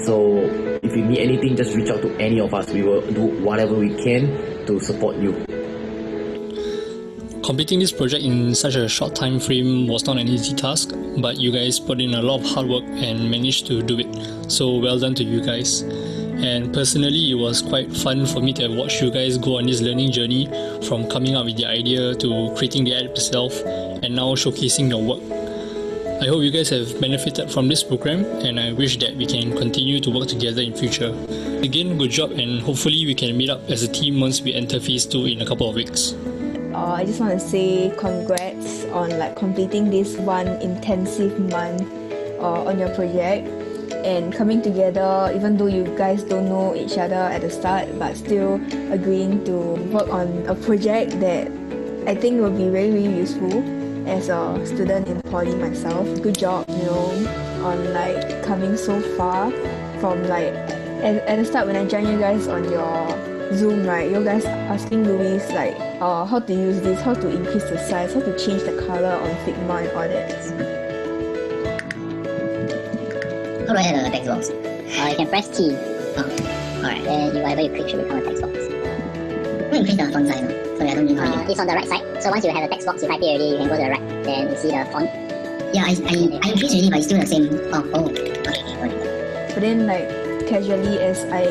So if you need anything, just reach out to any of us. We will do whatever we can to support you. Completing this project in such a short time frame was not an easy task, but you guys put in a lot of hard work and managed to do it. So well done to you guys. And personally, it was quite fun for me to watch you guys go on this learning journey, from coming up with the idea to creating the app itself and now showcasing your work. I hope you guys have benefited from this program, and I wish that we can continue to work together in future. Again, good job, and hopefully we can meet up as a team once we enter phase 2 in a couple of weeks. I just want to say congrats on completing this 1 intensive month on your project, and coming together, even though you guys don't know each other at the start, but still agreeing to work on a project that I think will be very, very useful as a student in poly myself. Good job, on coming so far from at the start when I joined you guys on your Zoom, right? You guys asking Louis how to use this, how to increase the size, how to change the color on Figma and all that. How do I add a text box? You can press T. Alright, then whatever you click should become a text box. Increase the font size, so I don't need to. It's on the right side. So once you have the text box, you type it already, you can go to the right, then you see the font. Yeah, I increased already, but it's still the same. Okay. But then casually as I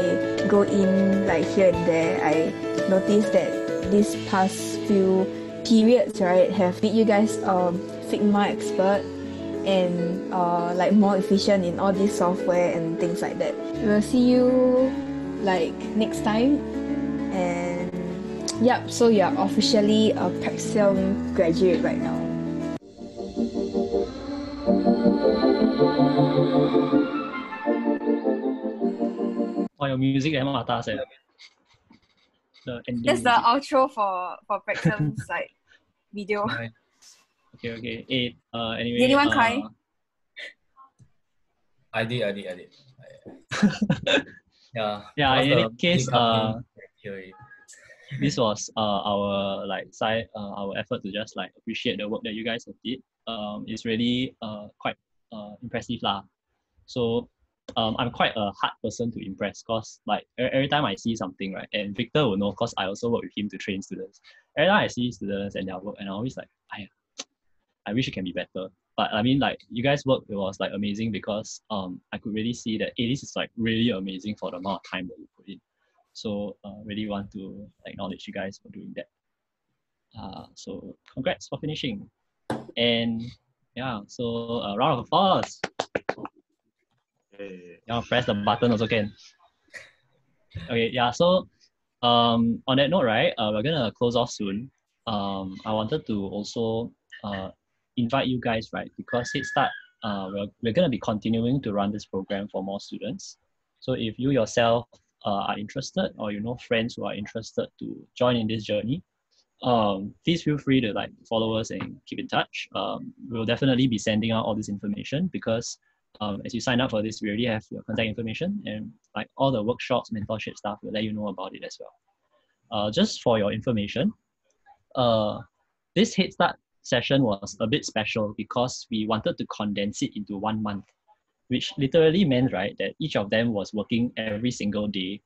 go in here and there, I noticed that these past few periods, right, have made you guys Figma expert and more efficient in all this software and things like that. We'll see you next time, and yep, so you're officially a Praxium graduate right now. Oh, your music damn atas eh. The ending. That's the outro for Praxium's video. Nice. Okay. Anyway. Did anyone cry? I did. Yeah. Yeah. In any case, this was our our effort to just appreciate the work that you guys have did. It's really quite impressive lah. So I'm quite a hard person to impress, because every time I see something, right, and Victor will know, because I also work with him to train students. Every time I see students and their work, and I always I wish it can be better. But I mean, you guys' work, it was amazing, because I could really see that this is really amazing for the amount of time that you put in. So really want to acknowledge you guys for doing that. So congrats for finishing. And yeah, so a round of applause. Yeah, press the button also can. Okay, yeah. So on that note, right, we're gonna close off soon. I wanted to also invite you guys, right? Because Headstart, we're going to be continuing to run this program for more students. So if you yourself are interested, or you know friends who are interested to join in this journey, please feel free to like follow us and keep in touch. We'll definitely be sending out all this information because as you sign up for this, we already have your contact information, and like all the workshops, mentorship stuff, we'll let you know about it as well. Just for your information, this Headstart session was a bit special because we wanted to condense it into 1 month, which literally meant, right, that each of them was working every single day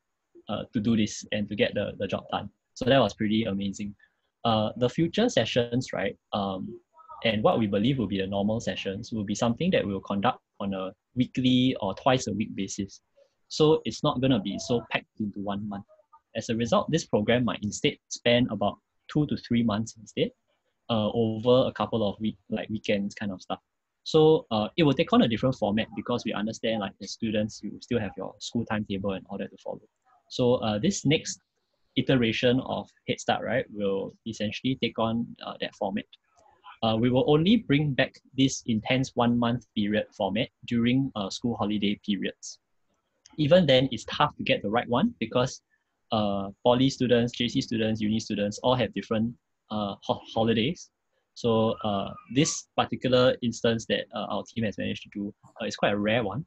to do this and to get the job done. So that was pretty amazing. The future sessions, right, and what we believe will be the normal sessions will be something that we'll conduct on a weekly or twice a week basis. So it's not going to be so packed into 1 month. As a result, this program might instead span about 2 to 3 months instead, over a couple of weekends kind of stuff. So it will take on a different format because we understand like as students, you still have your school timetable and all that to follow. So this next iteration of Headstart, right, will essentially take on that format. We will only bring back this intense 1 month period format during school holiday periods. Even then, it's tough to get the right one because poly students, JC students, uni students all have different holidays. So this particular instance that our team has managed to do is quite a rare one,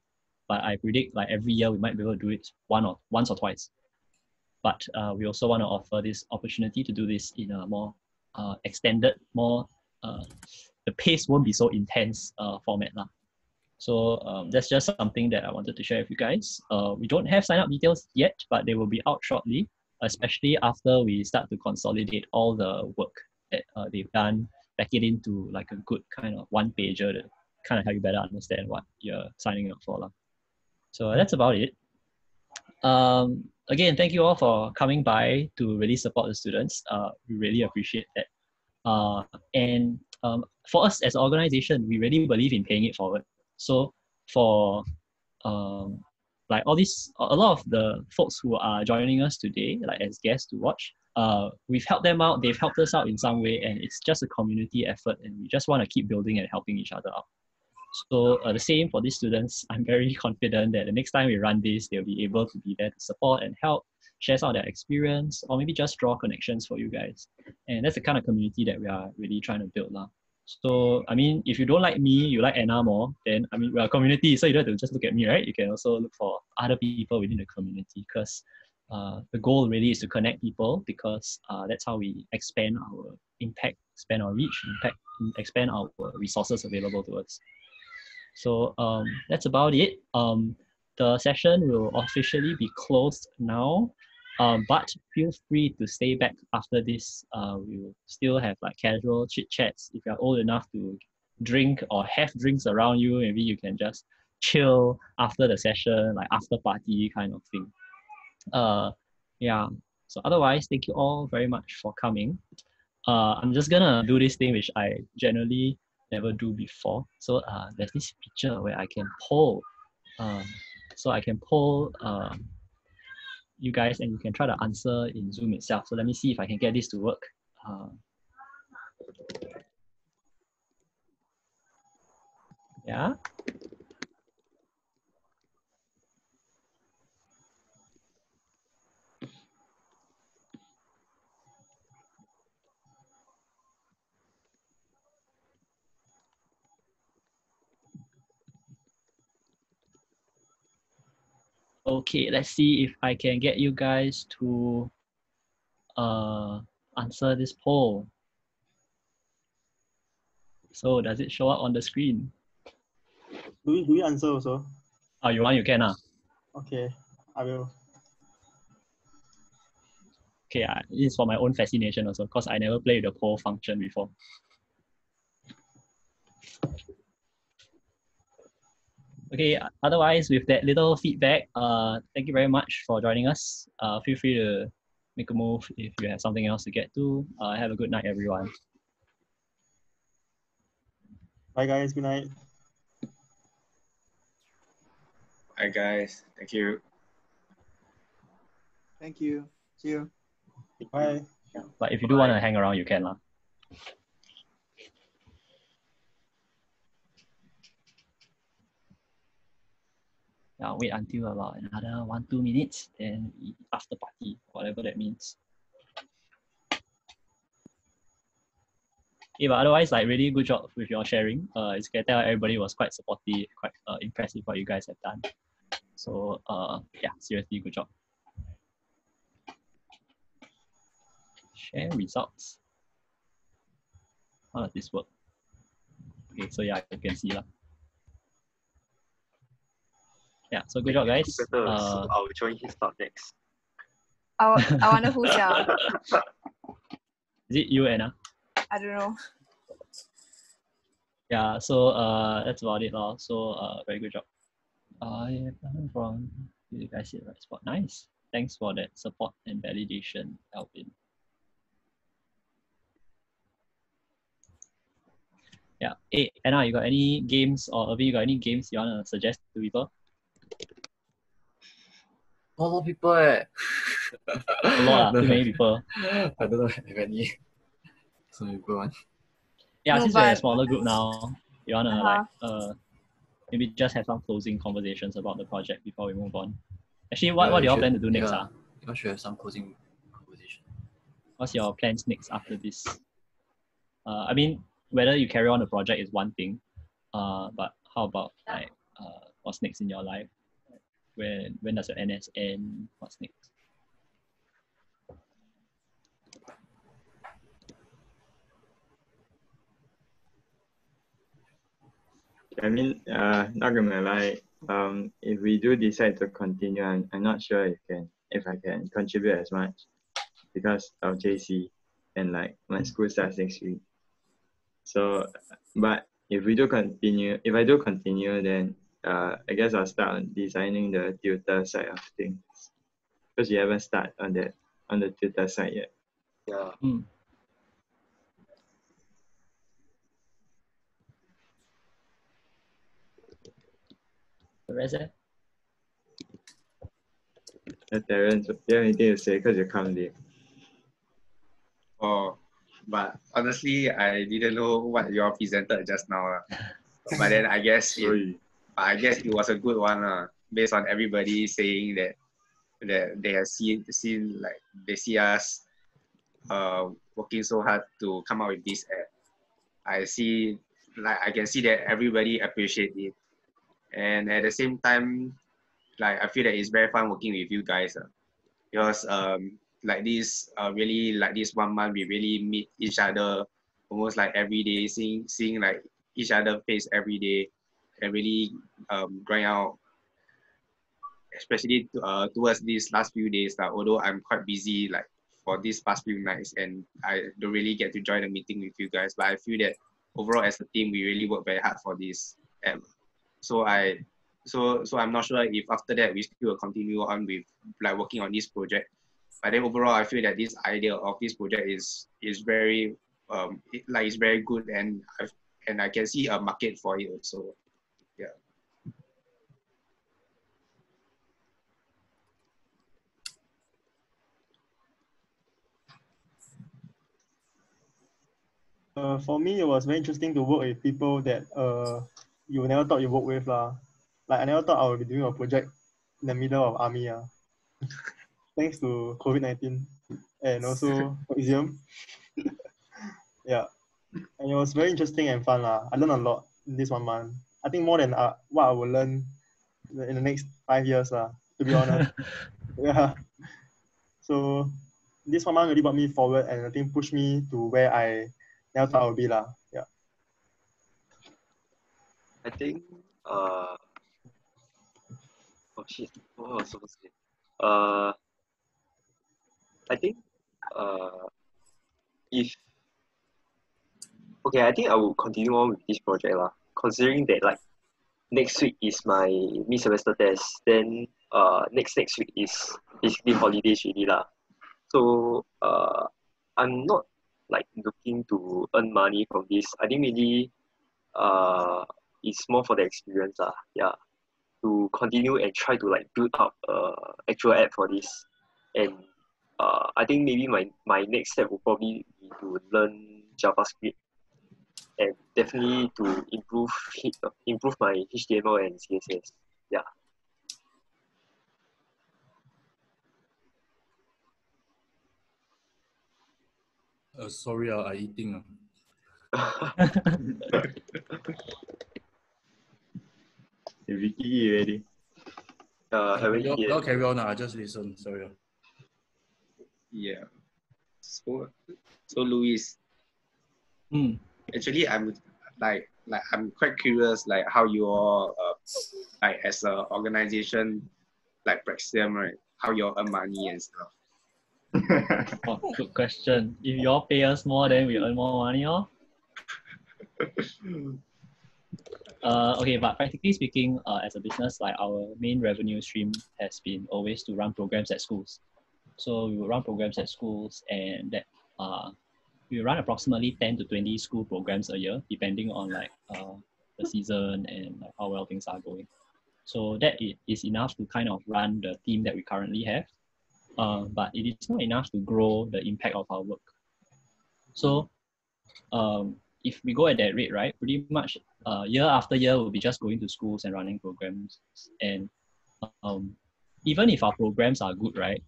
but I predict like every year we might be able to do it once or twice. But we also want to offer this opportunity to do this in a more extended, more the pace won't be so intense format lah. So that's just something that I wanted to share with you guys. We don't have sign up details yet, but they will be out shortly, especially after we start to consolidate all the work that they've done, pack it into like a good kind of one pager to kind of help you better understand what you're signing up for lah. So that's about it. Again, thank you all for coming by to really support the students. We really appreciate that. And for us as an organization, we really believe in paying it forward. So for like all these, a lot of the folks who are joining us today, like as guests to watch, we've helped them out, they've helped us out in some way, and it's just a community effort, and we just want to keep building and helping each other out. So the same for these students. I'm very confident that the next time we run this, they'll be able to be there to support and help, share some of their experience, or maybe just draw connections for you guys. And that's the kind of community that we are really trying to build now. So, I mean, if you don't like me, you like Anna more, then, I mean, we're a community, so you don't have to just look at me, right? You can also look for other people within the community because the goal really is to connect people because that's how we expand our impact, expand our reach, expand our resources available to us. So that's about it. The session will officially be closed now, but feel free to stay back after this. We will still have like casual chit chats. If you're old enough to drink or have drinks around you, maybe you can just chill after the session, like after party kind of thing. Yeah. So otherwise, thank you all very much for coming. I'm just gonna do this thing which I generally never do before. So there's this feature where I can poll. So I can poll you guys and you can try to answer in Zoom itself. So let me see if I can get this to work. Yeah. Okay, let's see if I can get you guys to answer this poll. So does it show up on the screen? Do we answer also? Oh, you want, you can. Okay, I will. Okay, it's for my own fascination also because I never played the poll function before. Okay, otherwise with that little feedback, thank you very much for joining us. Feel free to make a move if you have something else to get to. Have a good night, everyone. Bye guys, good night. Bye guys, thank you. Thank you. See you. Bye. But if you do want to hang around, you can lah. Yeah, wait until about another 1-2 minutes, then we after party, whatever that means. Okay, but otherwise, like really good job with your sharing. It's can tell everybody was quite supportive, quite impressive what you guys have done. So yeah, seriously, good job. Share results. How does this work? Okay, so yeah, you can see lah. Yeah, so good job, guys. So I'll join Headstart next. I wonder who's your. Is it you, Anna? I don't know. Yeah, so that's about it all. So very good job. I have learned from you guys hit the right spot. Nice. Thanks for that support and validation, Alvin. Yeah. Hey, Anna, you got any games, or Irvin, you got any games you wanna suggest to people? A lot of people. A lot, too many people. I don't know if any. So many people want. Yeah, No, since we're a but- smaller group now, you wanna Uh-huh. like maybe just have some closing conversations about the project before we move on. Actually, what do you all plan to do next? You should have some closing conversation. What's your plans next after this? I mean, whether you carry on the project is one thing, but how about like what's next in your life? When does your NS end? What's next? I mean, not gonna lie. If we do decide to continue, I'm not sure if I can contribute as much because of JC and like my school starts next week. So, but if I do continue, then I guess I'll start on designing the tutor side of things because you haven't started on the tutor side yet. Yeah. The rest, Terrence, do you have anything to say? Because you come late. Oh, but honestly, I didn't know what you all presented just now. But then I guess it was a good one, based on everybody saying that they have seen like they see us working so hard to come up with this app. I can see that everybody appreciate it, and at the same time, like I feel that it's very fun working with you guys, because like this really like this 1 month we really meet each other almost like every day, seeing like each other face every day, and really grind out, especially towards these last few days. Although I'm quite busy like for these past few nights and I don't really get to join the meeting with you guys, but I feel that overall as a team we really work very hard for this app. So I'm not sure if after that we still will continue on with like working on this project. But then overall I feel that this idea of this project is very it's very good, and I can see a market for it also. Yeah. For me, it was very interesting to work with people that you never thought you work with lah. Like I never thought I would be doing a project in the middle of army. Thanks to COVID-19 and also Museum. Yeah, and it was very interesting and fun lah. I learned a lot in this 1 month. I think more than what I will learn in the next 5 years lah, to be honest. Yeah. So this 1 month really brought me forward and I think pushed me to where I never thought I would be lah. Yeah. I think oh shit, what was I supposed to say? I think I think I will continue on with this project lah. Considering that like next week is my mid-semester test, then next week is basically holidays already lah. So I'm not like looking to earn money from this. I think really it's more for the experience lah. Yeah, to continue and try to like build up actual app for this, and I think maybe my next step will probably be to learn JavaScript and definitely to improve my HTML and CSS. Yeah. Sorry, I eating. Vicky ready? Y'all carry on. I just listen. Sorry. Yeah. So Luis. Actually, I'm quite curious, like how you all like as an organization like Praxium, right? How you all earn money and stuff. Oh, good question. If you all pay us more, then we earn more money, oh. Okay, but practically speaking, as a business, like our main revenue stream has been always to run programs at schools. So we will run programs at schools, and that we run approximately 10 to 20 school programs a year, depending on like the season and like, how well things are going. So that is enough to kind of run the team that we currently have, but it is not enough to grow the impact of our work. So if we go at that rate, right, pretty much year after year, we'll be just going to schools and running programs. And even if our programs are good, right,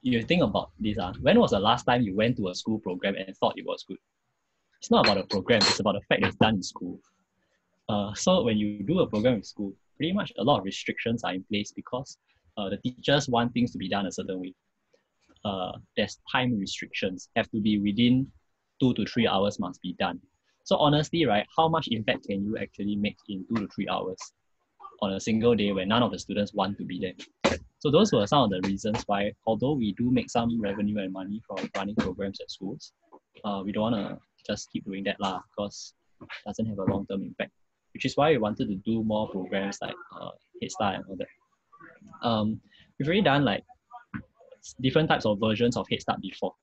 you think about this, when was the last time you went to a school program and thought it was good? It's not about the program, it's about the fact that it's done in school. So when you do a program in school, pretty much a lot of restrictions are in place because the teachers want things to be done a certain way. There's time restrictions, have to be within 2 to 3 hours must be done. So honestly, right, how much impact can you actually make in 2 to 3 hours on a single day when none of the students want to be there? So those were some of the reasons why, although we do make some revenue and money from running programs at schools, we don't want to just keep doing that because it doesn't have a long-term impact, which is why we wanted to do more programs like Headstart and all that. We've already done like different types of versions of Headstart before.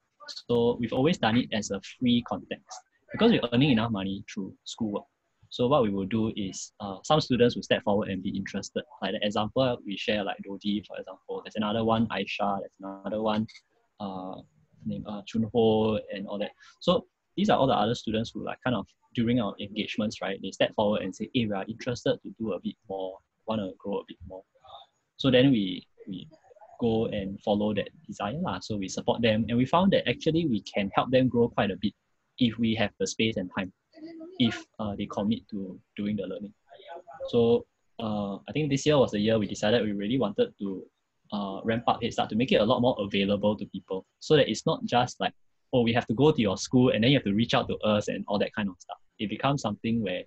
So we've always done it as a free context because we're earning enough money through schoolwork. So what we will do is some students will step forward and be interested. Like the example we share, like Dodi, for example. There's another one, Aisha. There's another one, named Chunho, and all that. So these are all the other students who like kind of during our engagements, right? They step forward and say, "Hey, we are interested to do a bit more, want to grow a bit more." So then we go and follow that desire lah. So we support them, and we found that actually we can help them grow quite a bit if we have the space and time, if they commit to doing the learning. So I think this year was the year we decided we really wanted to ramp up Headstart to make it a lot more available to people, so that it's not just like, oh, we have to go to your school and then you have to reach out to us and all that kind of stuff. It becomes something where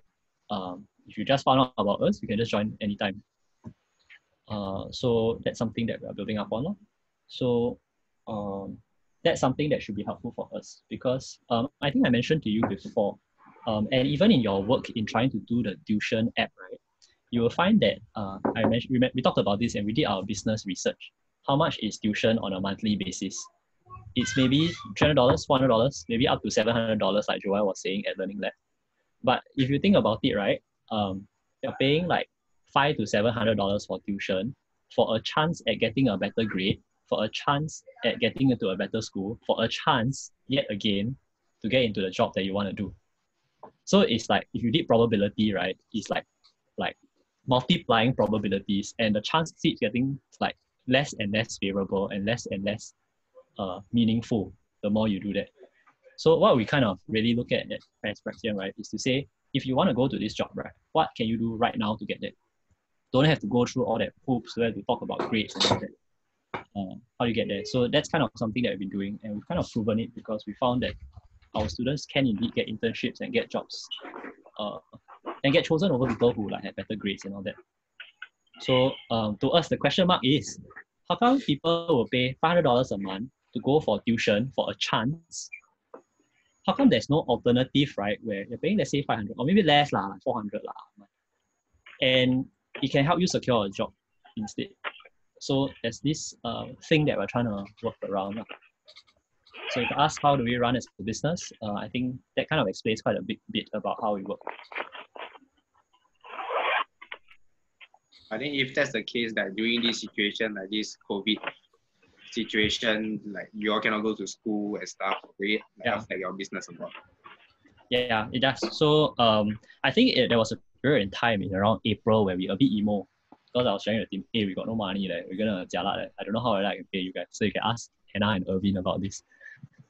if you just found out about us, you can just join anytime. So that's something that we are building up on. So that's something that should be helpful for us because I think I mentioned to you before, and even in your work in trying to do the tuition app, right, you will find that we talked about this and we did our business research. How much is tuition on a monthly basis? It's maybe $300, $400, maybe up to $700, like Joel was saying at Learning Lab. But if you think about it, right, you're paying like $500 to $700 for tuition for a chance at getting a better grade, for a chance at getting into a better school, for a chance yet again to get into the job that you want to do. So it's like if you did probability, right, it's like multiplying probabilities, and the chance keeps getting like less and less favorable and less meaningful the more you do that. So what we kind of really look at Praxium, right, is to say, if you want to go to this job, right, what can you do right now to get there? Don't have to go through all that hoops where we talk about grades and all that. How you get there. So that's kind of something that we've been doing, and we've kind of proven it because we found that our students can indeed get internships and get jobs and get chosen over people who like have better grades and all that. So to us, the question mark is, how come people will pay $500 a month to go for tuition for a chance? How come there's no alternative, right, where you're paying, let's say, 500 or maybe less, like 400 and it can help you secure a job instead? So there's this thing that we're trying to work around. So if you ask how do we run as a business, I think that kind of explains quite a bit about how we work. I think if that's the case, that during this situation like this COVID, situation, like you all cannot go to school and stuff, will it affect your business a lot? Yeah, it does. So I think there was a period in time in around April where we a bit emo because I was sharing with the team, hey, we got no money, like, we're gonna jialat, I don't know how I can pay you guys. So you can ask Hannah and Irvin about this.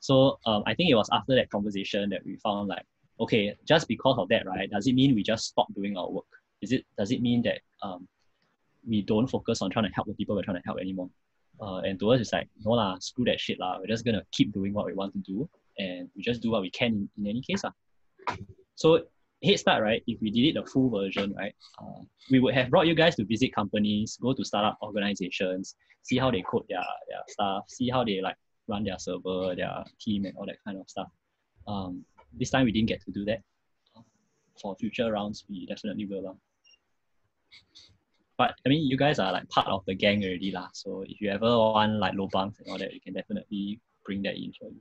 So I think it was after that conversation that we found like, okay, just because of that, right, does it mean we just stop doing our work? Does it mean that we don't focus on trying to help the people we're trying to help anymore? And to us, it's like, no lah, screw that shit lah. We're just gonna keep doing what we want to do, and we just do what we can in any case lah. So Headstart, right, if we did it the full version, right, we would have brought you guys to visit companies, go to startup organizations, see how they code their stuff, see how they like run their server, their team, and all that kind of stuff. This time we didn't get to do that. For future rounds, we definitely will. But I mean, you guys are like part of the gang already lah. So if you ever want like lobangs and all that, you can definitely bring that in for you.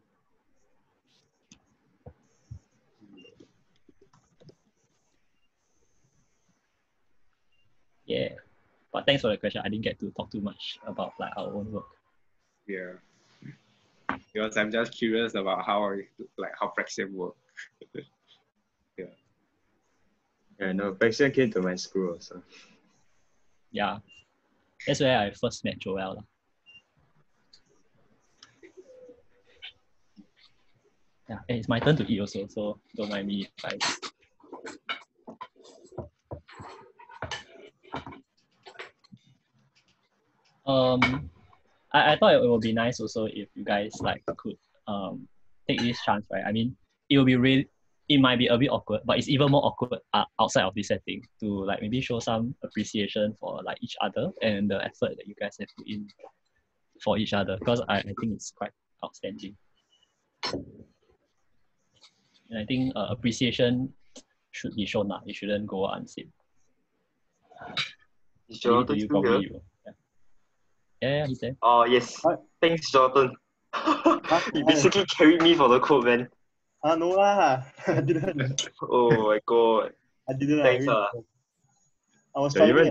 Yeah, but thanks for the question. I didn't get to talk too much about like our own work. Yeah, because I'm just curious about how Praxium work. Yeah, no, Praxium came to my school also. Yeah, that's where I first met Joel. Yeah, and it's my turn to eat also, so don't mind me, guys. I thought it would be nice also if you guys like could take this chance, right? I mean, it might be a bit awkward, but it's even more awkward outside of this setting to like maybe show some appreciation for like each other and the effort that you guys have put in for each other, because I think it's quite outstanding. And I think appreciation should be shown. It shouldn't go unseen. Is Jonathan still here? Yeah, he's there. Oh, yes. Thanks, Jonathan. You basically carried me for the code, man. No lah. I didn't. Oh my god. I didn't. Thanks, I was trying even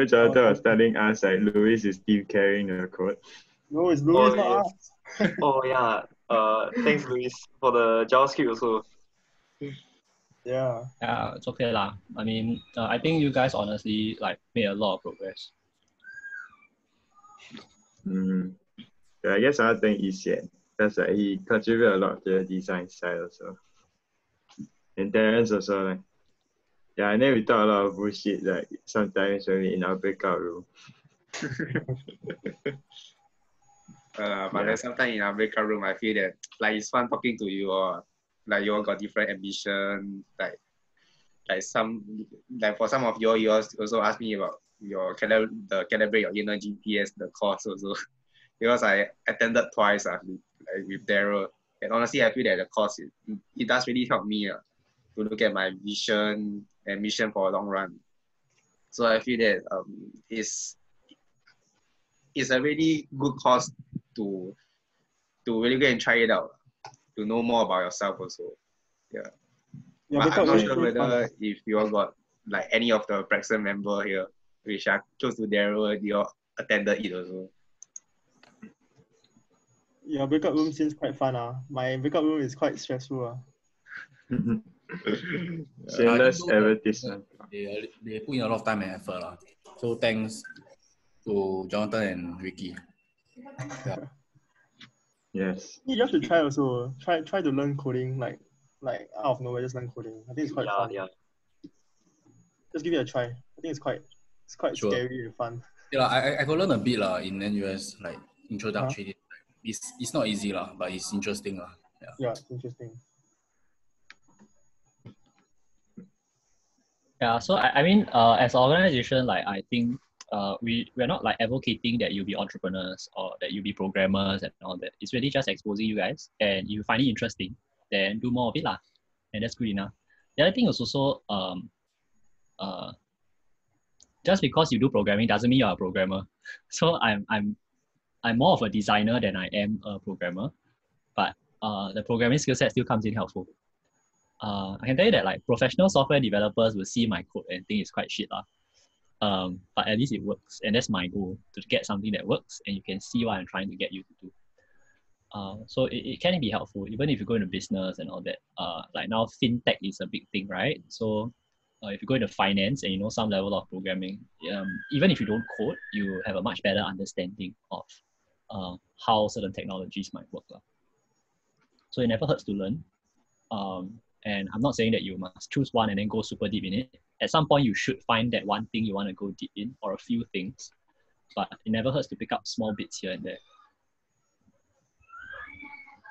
Jonathan was telling us like Louis is still carrying the code. No, it's Louis, not us. Oh yeah. Thanks, Louis, for the JavaScript also. Yeah. Yeah, it's okay lah. I mean, I think you guys honestly like made a lot of progress. So I guess I'll thank Isian because he contributed a lot to the design side also. And Terrence also like, yeah, and then we talk a lot of bullshit like sometimes when we in our breakout room. But then sometimes in our breakout room, I feel that like it's fun talking to you, or like you all got different ambition. Like for some of you also ask me about the calibrate your inner GPS, the course also, because I attended twice with Daryl, and honestly I feel that the course it does really help me to look at my vision and mission for a long run. So I feel that it's a really good course to really go and try it out, to know more about yourself also. Yeah. But I'm not sure whether if you all got like any of the Praxium member here, which are close to Daryl, you all attended it also. Your breakout room seems quite fun. My breakout room is quite stressful. Shameless advertisement. They put in a lot of time and effort. So thanks to Jonathan and Ricky. Yeah. Yes. You just should try also. Try to learn coding like out of nowhere, just learn coding. I think it's quite fun. Yeah. Just give it a try. I think it's quite scary and fun. Yeah, I could learn a bit in NUS, like introductory. It's not easy but it's interesting Yeah, it's interesting. Yeah, so I mean, as an organization, like I think we're not like advocating that you be entrepreneurs or that you be programmers and all that. It's really just exposing you guys, and if you find it interesting, then do more of it and that's good enough. The other thing is also just because you do programming doesn't mean you're a programmer. So I'm more of a designer than I am a programmer, but the programming skill set still comes in helpful. I can tell you that like professional software developers will see my code and think it's quite shit But at least it works, and that's my goal, to get something that works and you can see what I'm trying to get you to do. So it can be helpful even if you go into business and all that. Like now fintech is a big thing, right? So if you go into finance and you know some level of programming, even if you don't code, you have a much better understanding of how certain technologies might work. So it never hurts to learn. And I'm not saying that you must choose one and then go super deep in it. At some point, you should find that one thing you want to go deep in, or a few things. But it never hurts to pick up small bits here and there.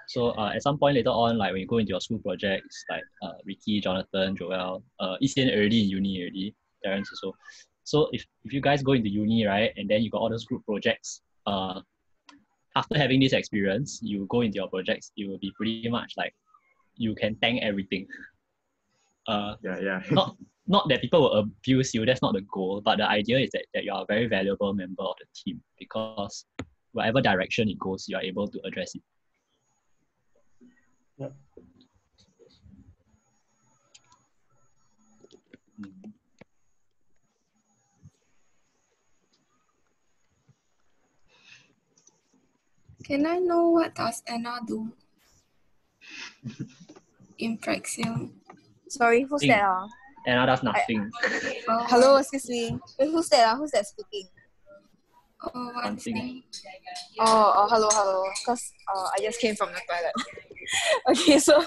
So at some point later on, like when you go into your school projects, like Ricky, Jonathan, Joel, Isian already in uni already, Terrence also. So if you guys go into uni, right, and then you got all those group projects, after having this experience, you go into your projects, it will be pretty much like you can tank everything. Not that people will abuse you, that's not the goal, but the idea is that you are a very valuable member of the team, because whatever direction it goes, you are able to address it. Yeah. Can I know what does Anna do in Praxium? Sorry, who's that? Anna does nothing. Hello, excuse me. Wait, who's that? Who's that speaking? Oh, one thing. Hello. Because I just came from the toilet. Okay, so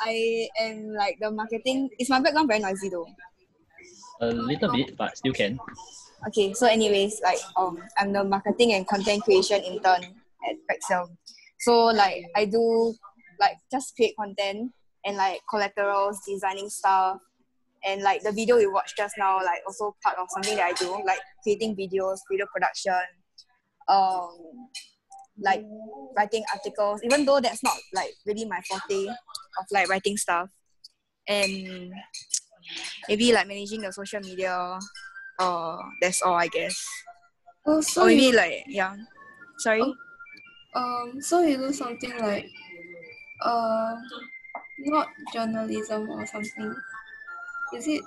I am like the marketing. Is my background very noisy though? A little bit, but still can. Okay, so anyways, like I'm the marketing and content creation intern at Praxium. So like I do like just create content and like collaterals, designing stuff, and like the video we watched just now, like also part of something that I do, like creating videos, video production, like writing articles, even though that's not like really my forte of like writing stuff, and maybe like managing the social media. That's all, I guess. Oh, so or maybe you, like sorry. So you do something like not journalism or something. Is it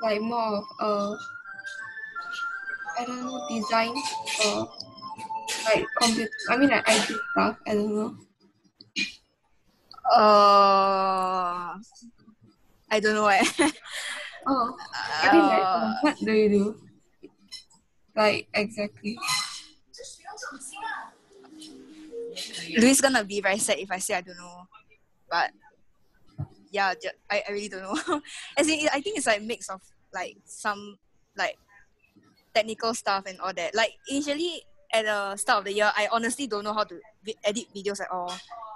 like more of I don't know, design or like computer? I mean like IT stuff. I don't know. I don't know. Oh, I mean like what do you do? Like exactly. Louis gonna be very sad if I say I don't know, but yeah, I really don't know. As in, I think it's like a mix of like some like technical stuff and all that. Like initially at the start of the year, I honestly don't know how to edit videos at all,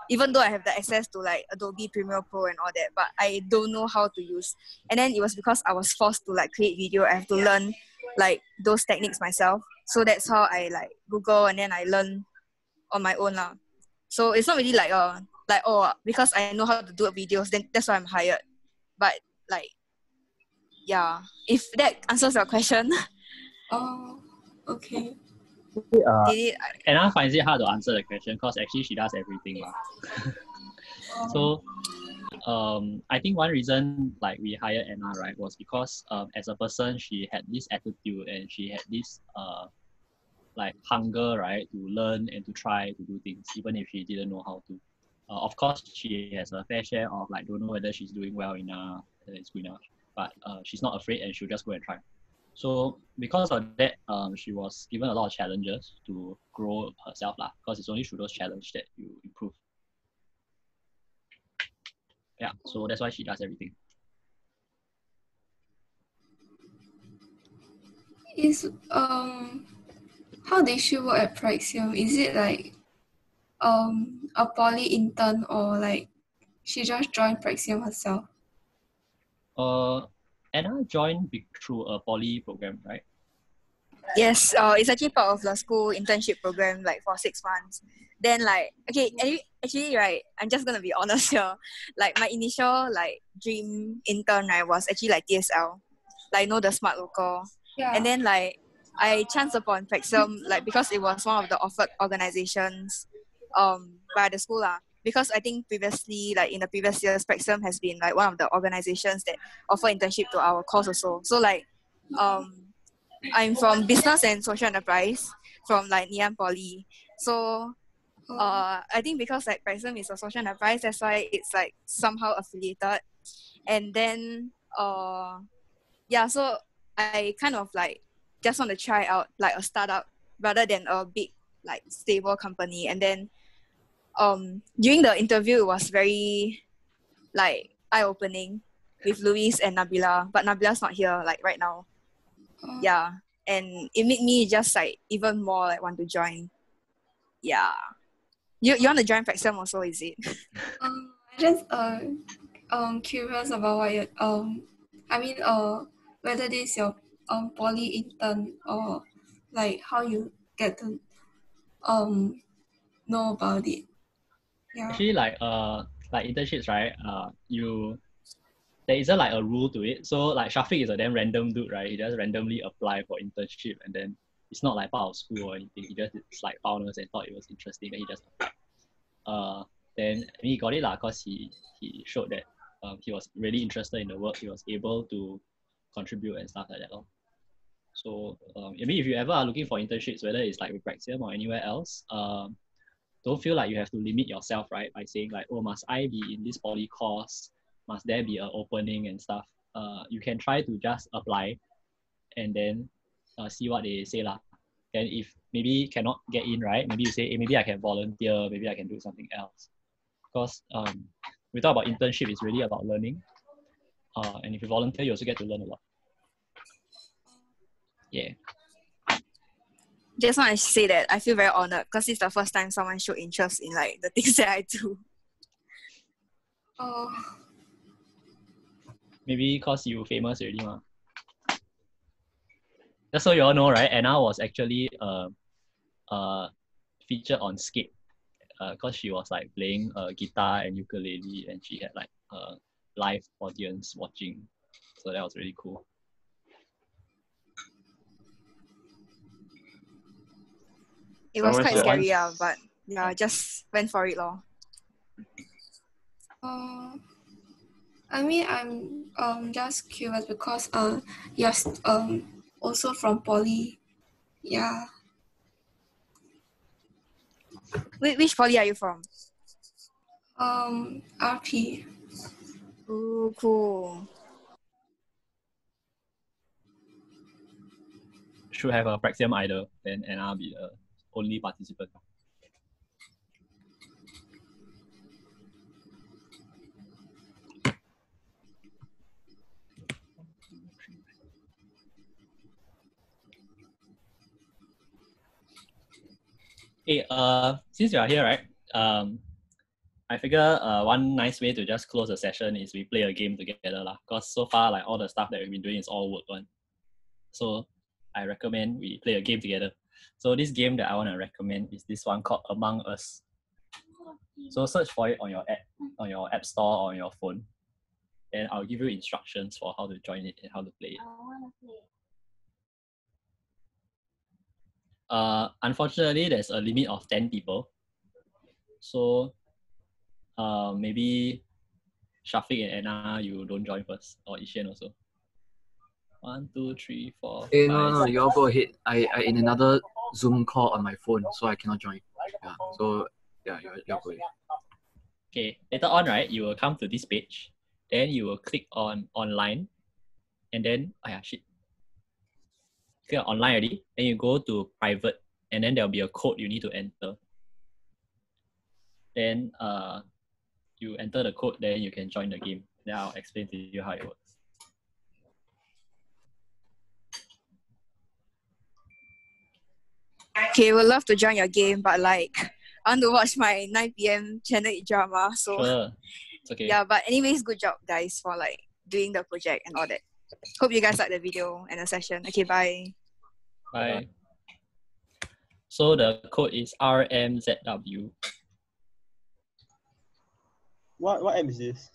even though I have the access to like Adobe Premiere Pro and all that, but I don't know how to use. And then it was because I was forced to like create video. I have to learn like those techniques myself. So that's how I like Google and then I learn on my own lah. So it's not really like because I know how to do videos, then that's why I'm hired. But like, yeah, if that answers your question. Oh, okay. Anna finds it hard to answer the question because actually she does everything. So I think one reason like we hired Anna, right, was because as a person she had this attitude and she had this like hunger, right, to learn and to try to do things even if she didn't know how to. Of course she has a fair share of like don't know whether she's doing well enough, whether it's good enough, but she's not afraid and she'll just go and try. So because of that, she was given a lot of challenges to grow herself lah, because it's only through those challenges that you improve. Yeah, so that's why she does everything. Is how did she work at Praxium? Is it like a poly intern or like she just joined Praxium herself? Anna joined through a poly program, right? Yes, it's actually part of the school internship program, like for 6 months. Then like, okay, actually right, I'm just gonna be honest here. Like my initial like dream intern, right, was actually like TSL, like the smart local. Yeah. And then like I chanced upon Praxium, like because it was one of the offered organizations by the school lah. Because I think previously, like in the previous years, Praxium has been like one of the organizations that offer internship to our course also. So like I'm from business and social enterprise from like Ngee Ann Poly. So I think because like Praxis is a social enterprise, that's why it's like somehow affiliated. And then yeah, so I kind of like just want to try out like a startup rather than a big like stable company. And then during the interview it was very like eye-opening with Luis and Nabila, but Nabila's not here like right now. Yeah, and it made me just like even more like want to join. Yeah, you want to join Praxis also, is it? I just curious about what you I mean whether this is your poly intern or like how you get to know about it. Yeah. Actually, like internships, right? There isn't like a rule to it. So like Shafiq is a damn random dude, right? He just randomly apply for internship, and then it's not like part of school or anything. He just it's like found us and thought it was interesting, and he just applied. Then he got it lah, cause he showed that he was really interested in the work. He was able to contribute and stuff like that. So maybe if you ever are looking for internships, whether it's like with Praxium or anywhere else, don't feel like you have to limit yourself, right? By saying like, oh, must I be in this poly course? Must there be an opening and stuff? You can try to just apply and then see what they say lah. Then if maybe cannot get in, right? Maybe you say, hey, maybe I can volunteer, maybe I can do something else. Because we talk about internship, it's really about learning. And if you volunteer, you also get to learn a lot. Yeah. Just want to say that I feel very honored because it's the first time someone showed interest in like the things that I do. Oh. Maybe because you famous already, ma. Just so you all know, right? Anna was actually featured on Skate because she was like playing guitar and ukulele, and she had like a live audience watching. So that was really cool. It was quite scary, but yeah, just went for it lor. I mean, I'm just curious because you're also from poly. Yeah. Which poly are you from? RP. Ooh, cool. Should have a Praxium idol, then Anna be the only participant. Hey, since you are here, right? I figure one nice way to just close the session is we play a game together lah. Cause so far like all the stuff that we've been doing is all work one. So I recommend we play a game together. So this game that I want to recommend is this one called Among Us. So search for it on your app store or on your phone. And I'll give you instructions for how to join it and how to play it. Unfortunately, there's a limit of 10 people. So maybe Shafiq and Anna, you don't join first, or Ishan also. 1, 2, 3, 4. Hey, no, you all go ahead. I in another Zoom call on my phone, so I cannot join. Yeah, so yeah, you all go ahead. Okay, later on, right, you will come to this page, then you will click on online, and then click on online already, then you go to private, and then there'll be a code you need to enter. Then you enter the code, then you can join the game. Then I'll explain to you how it works. Okay, would love to join your game, but like I want to watch my 9 p.m. Channel 8 drama. So sure. It's okay. Yeah, but anyways, good job guys for like doing the project and all that. Hope you guys like the video and the session. Okay, bye. Bye. So the code is RMZW. What app is this?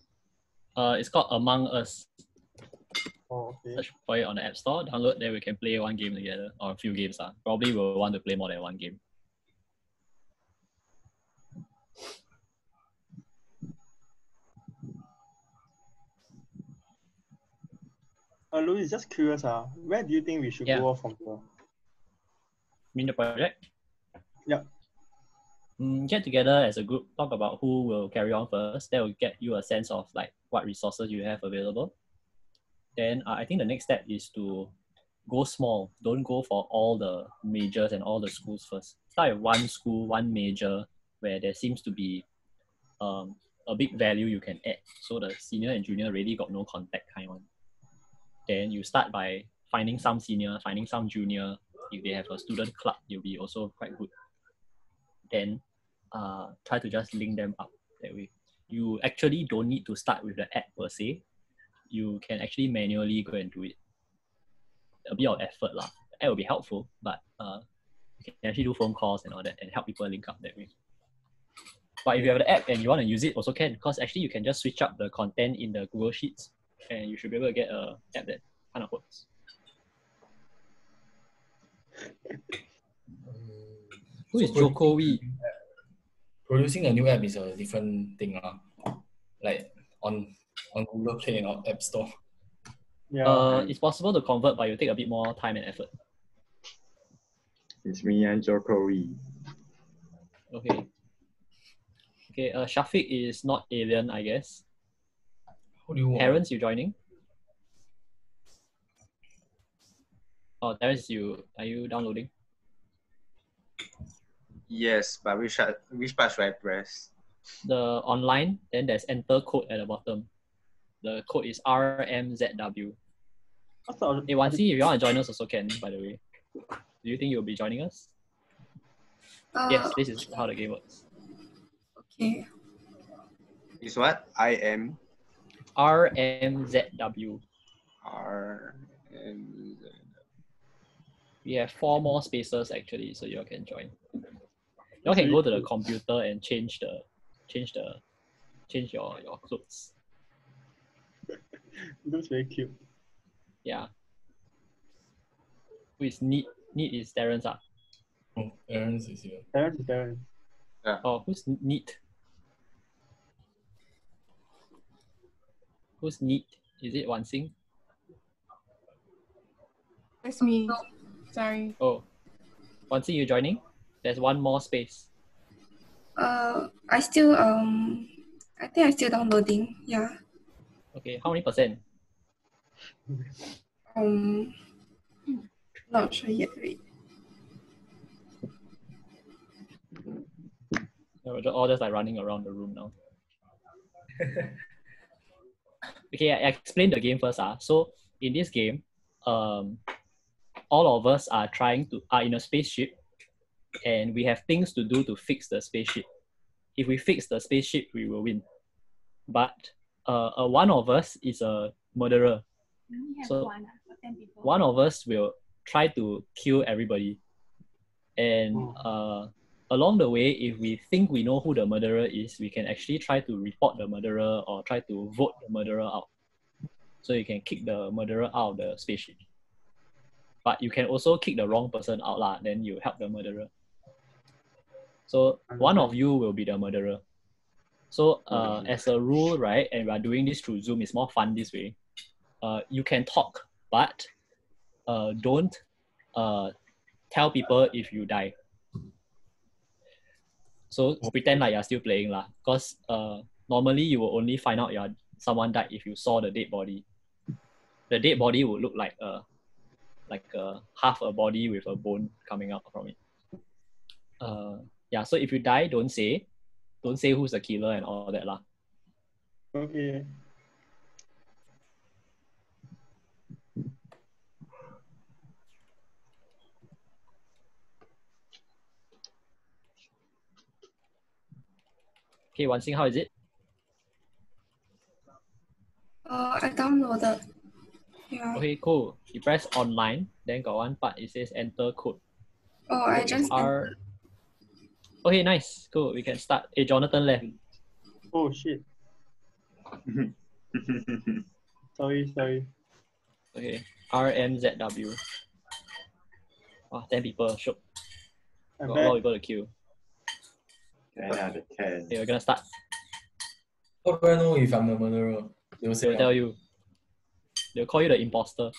It's called Among Us. Oh, okay. Search for it on the App Store, download, then we can play one game together, or a few games. Probably we'll want to play more than one game. Louis, just curious, where do you think we should go off from here? Mean the project? Yep. Get together as a group, talk about who will carry on first. That will get you a sense of like what resources you have available. Then I think the next step is to go small. Don't go for all the majors and all the schools first. Start with one school, one major, where there seems to be a big value you can add. So the senior and junior really got no contact kind one. Then you start by finding some senior, finding some junior. If they have a student club, you'll be also quite good. Then try to just link them up that way. You actually don't need to start with the app per se. You can actually manually go and do it. A bit of effort lah. The app will be helpful, but you can actually do phone calls and all that and help people link up that way. But if you have the app and you want to use it, also can, because actually you can just switch up the content in the Google Sheets and you should be able to get an app that kind of works. Who is Joko Wee? Producing a new app is a different thing, like on Google Play and on App Store. It's possible to convert, but you take a bit more time and effort. It's me and Joko Wee. Okay. Okay, Shafiq is not alien, I guess. Who do you want? Terrence, you joining? Oh, Terrence, are you downloading? Yes, but which part should I press? The online, then there's enter code at the bottom. The code is RMZW. Hey, Wansi, if you want to join us also can, by the way. Do you think you'll be joining us? Yes, this is how the game works. Okay. It's what? IM? RMZW. RMZW. We have 4 more spaces actually, so you all can join. You all can go to the computer and change your clothes. Looks very cute. Yeah. Who is Neat? Neat is Terrence. Oh, Terrence is here. Terrence is Terrence. Yeah. Oh, who's Neat? Who's Neat? Is it Wansing? That's me. Sorry. Oh, Wansing, you joining? There's 1 more space. I still I think I'm still downloading. Yeah. Okay, how many percent? Not sure yet. Wait. We're all just like running around the room now. Okay, I explain the game first. So in this game, all of us are in a spaceship, and we have things to do to fix the spaceship. If we fix the spaceship, we will win. But one of us is a murderer. So one of us will try to kill everybody. And along the way, if we think we know who the murderer is, we can actually try to report the murderer or try to vote the murderer out. So you can kick the murderer out of the spaceship. But you can also kick the wrong person out, then you help the murderer. So one of you will be the murderer. So as a rule, right, and we are doing this through Zoom, it's more fun this way. You can talk, but don't tell people if you die. So pretend like you're still playing, because normally you will only find out someone died if you saw the dead body. The dead body would look like half a body with a bone coming out from it. So if you die, don't say who's the killer and all that . Okay. Okay, Wansing, how is it? I downloaded. Yeah. Okay, cool. You press online, then got one part, it says enter code. Oh, I just entered. Okay, nice. Cool. We can start. Hey, Jonathan left. Oh, shit. Sorry. Okay. RMZW. 10 people. Shook. Got a lot of people to queue. 10 out of 10. Okay, we're gonna start. How do I know if I'm the murderer? They will say, tell you. They'll call you the imposter.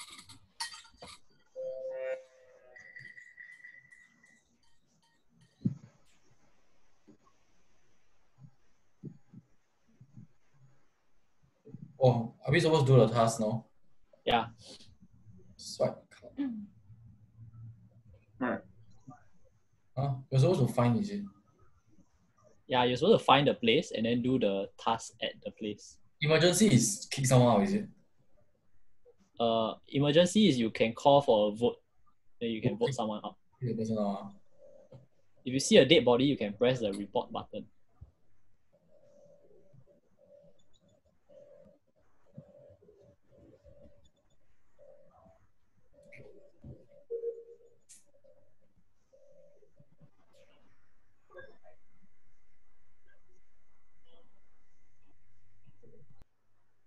Oh, are we supposed to do the task now? Yeah. Swipe. Right. Huh? You're supposed to find, is it? Yeah, you're supposed to find the place and then do the task at the place. Emergency is kick someone out, is it? Emergency is you can call for a vote. Then you can vote someone out. The person out. If you see a dead body, you can press the report button.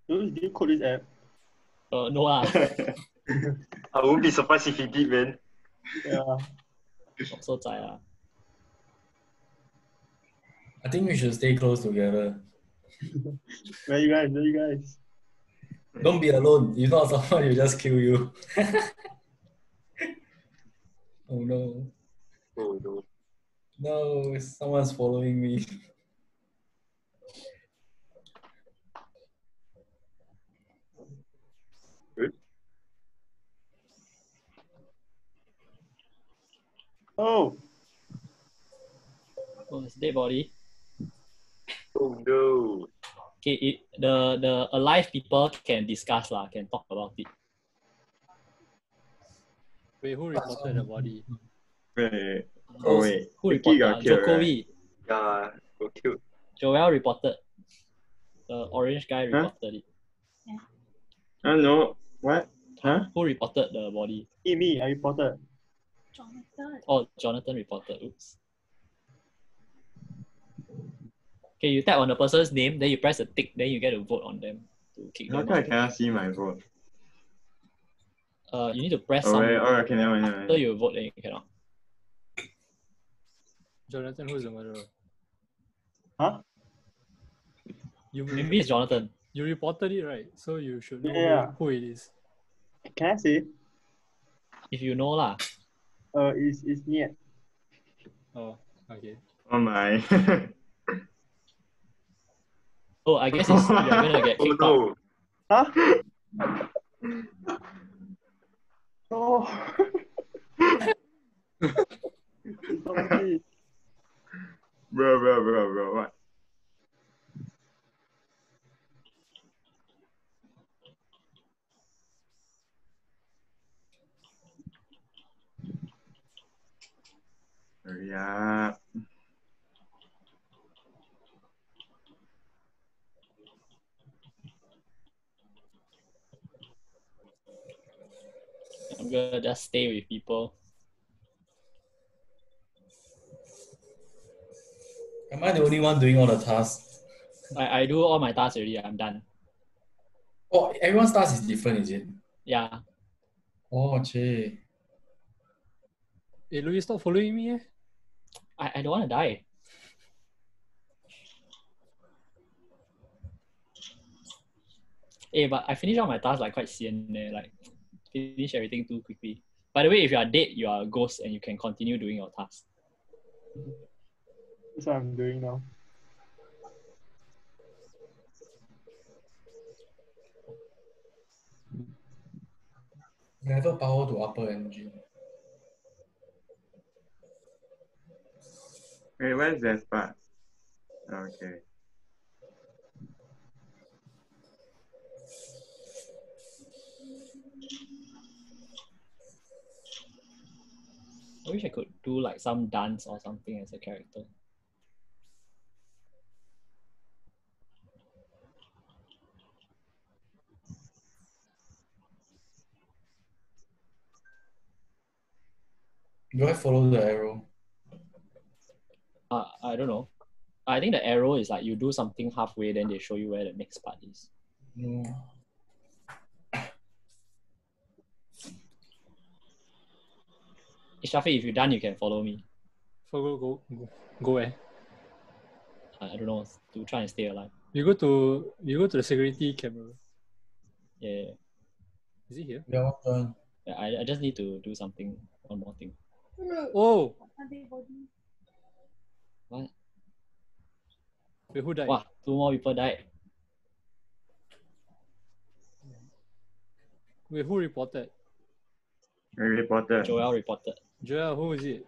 Do you code this app? No lah. I won't be surprised if he did, man. Yeah. Not so zai lah. I think we should stay close together. Where you guys? Where you guys? Don't be alone. If not, someone will just kill you. Oh no. Oh no. No, someone's following me. Good. Oh. Oh, it's dead body. Oh no. Okay, the alive people can discuss lah, can talk about it. Wait, who reported the body? Wait. Oh wait. Who Vicky reported? got killed, Jokowi. right? Yeah, got killed. Joel reported. The orange guy reported it. I don't know. What? Huh? Who reported the body? Me, I reported. Oh, Jonathan reported. Oops. Okay, you tap on the person's name, then you press a tick, then you get to vote on them to kick How them come I out. cannot see my vote? You need to press Oh, some. wait, oh, okay, never mind, never mind. After you vote, then you cannot. Jonathan, who's the murderer? Huh? Maybe it's Jonathan. You reported it, right? So you should know Yeah. who it is. Can I say? If you know lah. It's Niet. Oh, okay. Oh my. Oh, I guess it's, you're gonna get kicked out. Huh? No. It's not like this. Bro, what? Hurry up. I'm gonna just stay with people. Am I the only one doing all the tasks? I do all my tasks already. I'm done. Oh, everyone's task is different, is it? Yeah. Oh, che. Hey, Louis, stop following me, eh? I don't want to die. Hey, but I finished all my tasks like quite sian there. Like, finish everything too quickly. By the way, if you are dead, you are a ghost and you can continue doing your tasks. That's what I'm doing now. Never power to upper energy. Wait, where's that spot? Okay. I wish I could do like some dance or something as a character. Do I follow the arrow? I don't know. I think the arrow is like you do something halfway, then they show you where the next part is. No. Shafi, if you're done, you can follow me. Go where? I don't know, to try and stay alive. You go to the security camera. Yeah. Is he here? Yeah, I just need to do something. One more thing. Oh, What? wait, who died? Wow, 2 more people died. Wait, who reported? Reporter. Joel reported. Joel, who is it?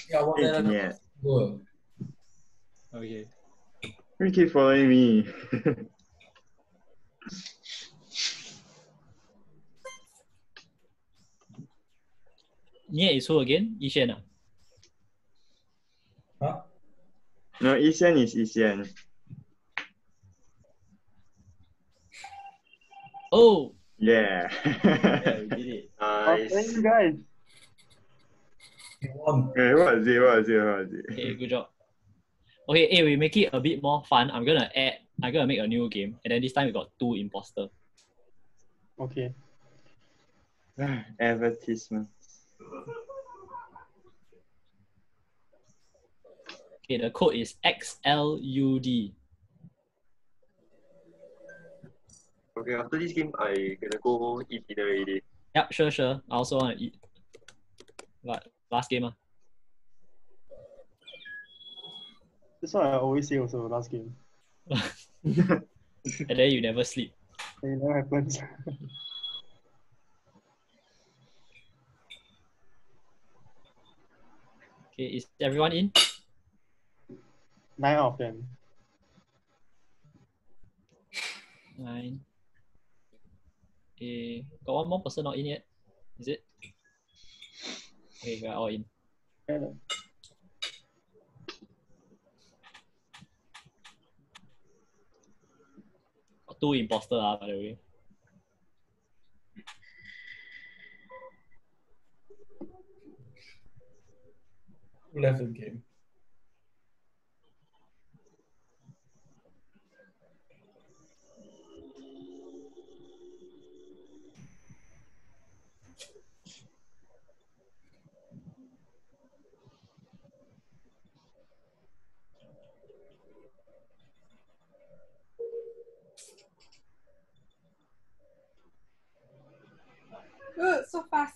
Yeah. Okay. You keep following me. Nia is who again? Yishen. No, Isian is Isian. Oh! Yeah. Yeah, we did it. Thank you guys. Okay, what is it? Okay, good job. Okay, hey, we make it a bit more fun. I'm gonna make a new game, and then this time we got 2 imposter. Okay. Advertisement. Okay, the code is XLUD. Okay, after this game, I gonna go eat dinner already. Yep, sure. I also want to eat. But last game. That's what I always say also last game. And then you never sleep. It never happens. Okay, is everyone in? 9 out of 10. 9. Okay, got one more person not in yet. Is it? Okay, we're all in. Got 2 imposter by the way. Who left the game? So fast.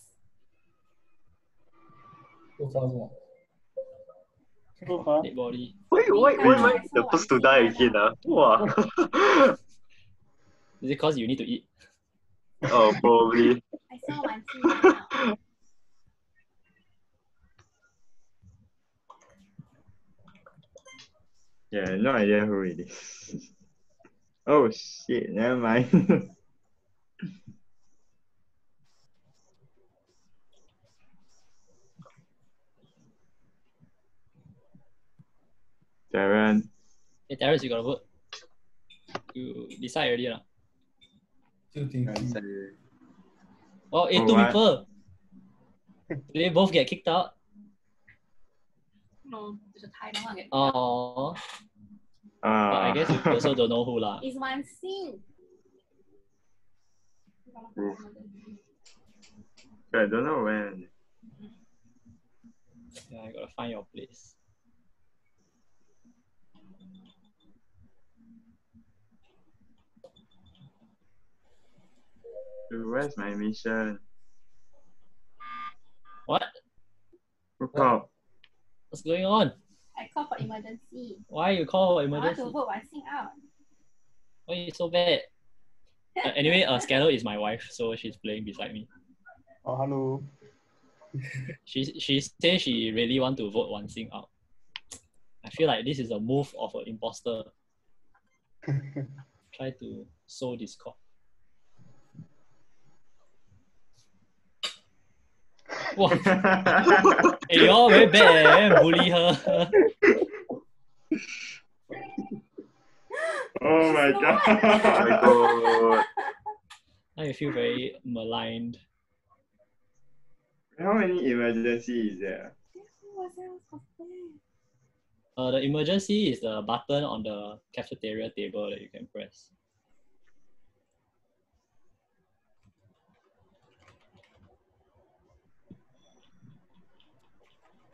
So fast one. So far. Dead body. Why am I the first to die again? Wow. Is it because you need to eat? Oh, probably. I saw one scene. Yeah, no idea who it is. Oh shit, never mind. Darren. Hey, Terrence, you gotta vote. You decide already or not? Oh, hey, 2 what? people. They both get kicked out. No, there's a tie now. Oh. But I guess you also don't know who lah. It's one scene. I don't know when. Yeah, I gotta find your place. Dude, where's my mission? What? Hook up. What's going on? I call for emergency. Why you call for I emergency? want to vote one scene out. Why you so bad? Anyway, Scanner is my wife, so she's playing beside me. Oh, hello. She says she really want to vote one thing out. I feel like this is a move of an imposter. Try to sow discord. Wow. Hey, you all very bad, bully her. Oh my god. Oh my god. Now you feel very maligned. How many emergency is there? The emergency is the button on the cafeteria table that you can press.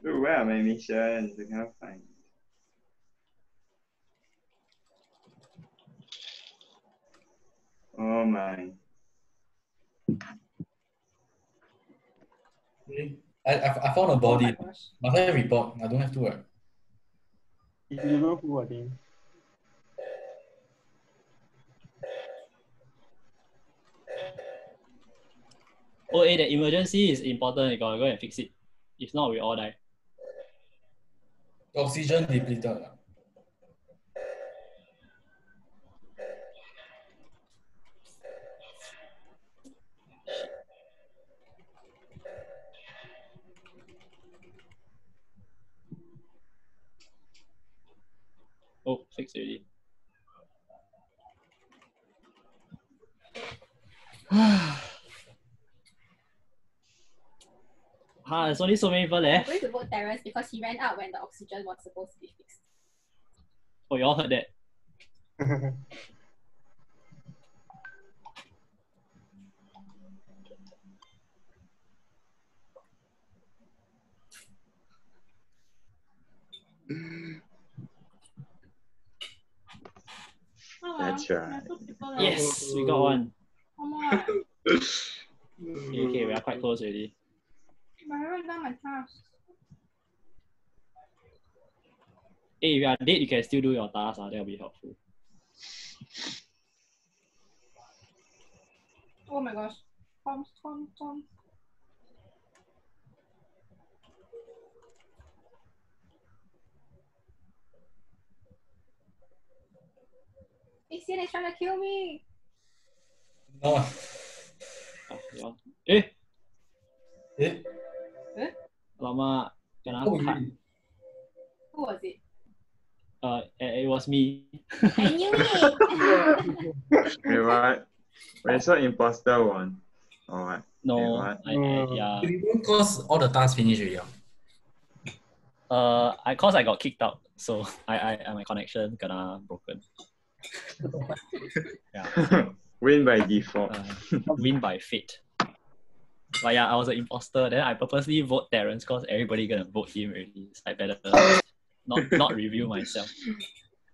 Dude, where are my missions? I cannot find. Oh my. I found a body. Oh my gosh. Must I report? I don't have to, right? If you go who, I think. Oh, hey, the emergency is important. You gotta go and fix it. If not, we all die. Oxygen depleted. Oh, fix already. There's only so many people I'm left. going to vote Terrence because he ran out when the oxygen was supposed to be fixed. Oh, you all heard that? That's right. Yes, we got one. Come on. Okay, we are quite close already. But I haven't done my task. Hey, if you are dead, you can still do your task. That'll be helpful. Oh my gosh. Tom. Xian is trying to kill me. No. Yeah. Eh? Eh? Lama, kena cut. Who was it? It was me. I knew it. Wait, what? Wait, so imposter one. Or what? No, Wait, what? yeah. Because all the tasks finished already. Cause I got kicked out, so my connection kena broken. Yeah. Win by default. Win by fate. But yeah, I was an imposter. Then I purposely vote Terrence because everybody gonna vote him already. So I better not review myself.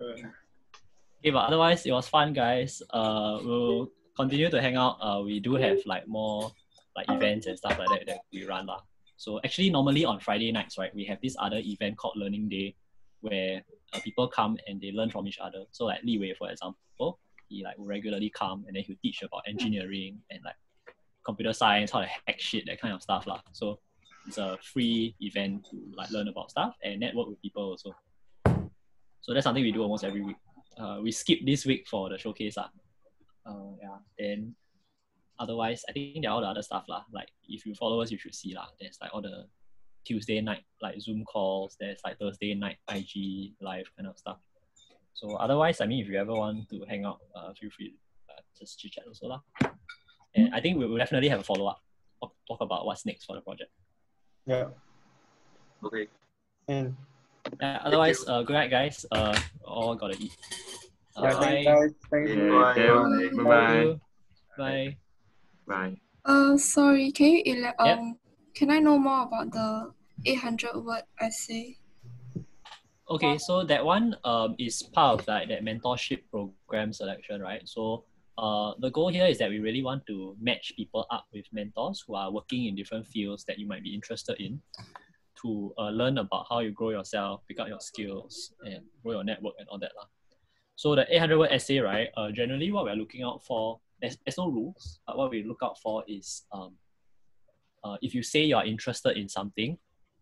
Okay, but otherwise it was fun, guys. We'll continue to hang out. We do have like more like events and stuff like that we run lah. So actually, normally on Friday nights, right, we have this other event called Learning Day, where people come and they learn from each other. So like Li Wei, for example, he like will regularly come and then he'll teach about engineering and like computer science, how to hack shit, that kind of stuff lah. So it's a free event to like learn about stuff and network with people also. So that's something we do almost every week. We skip this week for the showcase lah. Yeah. Then otherwise, I think there are all the other stuff lah. Like if you follow us, you should see lah. There's like all the Tuesday night like Zoom calls. There's like Thursday night IG live kind of stuff. So otherwise, I mean, if you ever want to hang out, feel free to just chit chat also lah. And I think we will definitely have a follow up, talk about what's next for the project. Yeah. Okay. And otherwise, good night, guys. All gotta eat. yeah, thanks, guys. Thank you. Bye. Bye. Bye. Sorry, can you can I know more about the 800 word essay? Okay, so that one is part of like that mentorship program selection, right? So the goal here is that we really want to match people up with mentors who are working in different fields that you might be interested in to learn about how you grow yourself, pick up your skills, and grow your network and all that lah. So the 800 word essay, right? Generally, what we're looking out for, there's no rules, but what we look out for is if you say you're interested in something,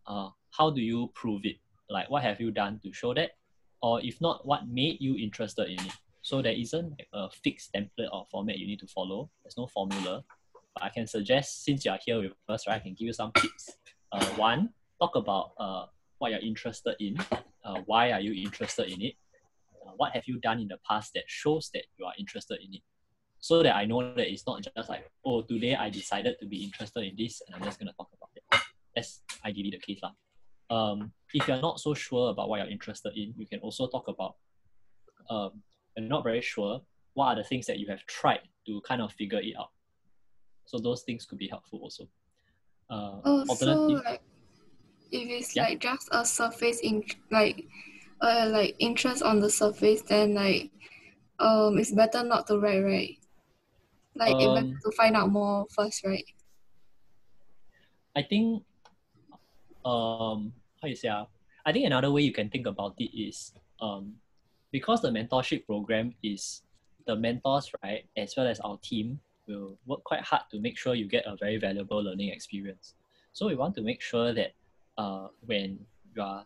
how do you prove it? Like, what have you done to show that? Or if not, what made you interested in it? So there isn't a fixed template or format you need to follow. There's no formula. But I can suggest, since you're here with us, right, I can give you some tips. One, talk about what you're interested in. Why are you interested in it? What have you done in the past that shows that you are interested in it? So that I know that it's not just like, oh, today I decided to be interested in this and I'm just going to talk about it. That's ideally the case lah. If you're not so sure about what you're interested in, you can also talk about, you're not very sure, what are the things that you have tried to kind of figure it out. So those things could be helpful also. So like, if it's like just a surface like interest on the surface, then like it's better not to write, right? Like it's better to find out more first, right? I think how you say, I think another way you can think about it is because the mentorship program is the mentors, right, as well as our team will work quite hard to make sure you get a very valuable learning experience. So we want to make sure that when you are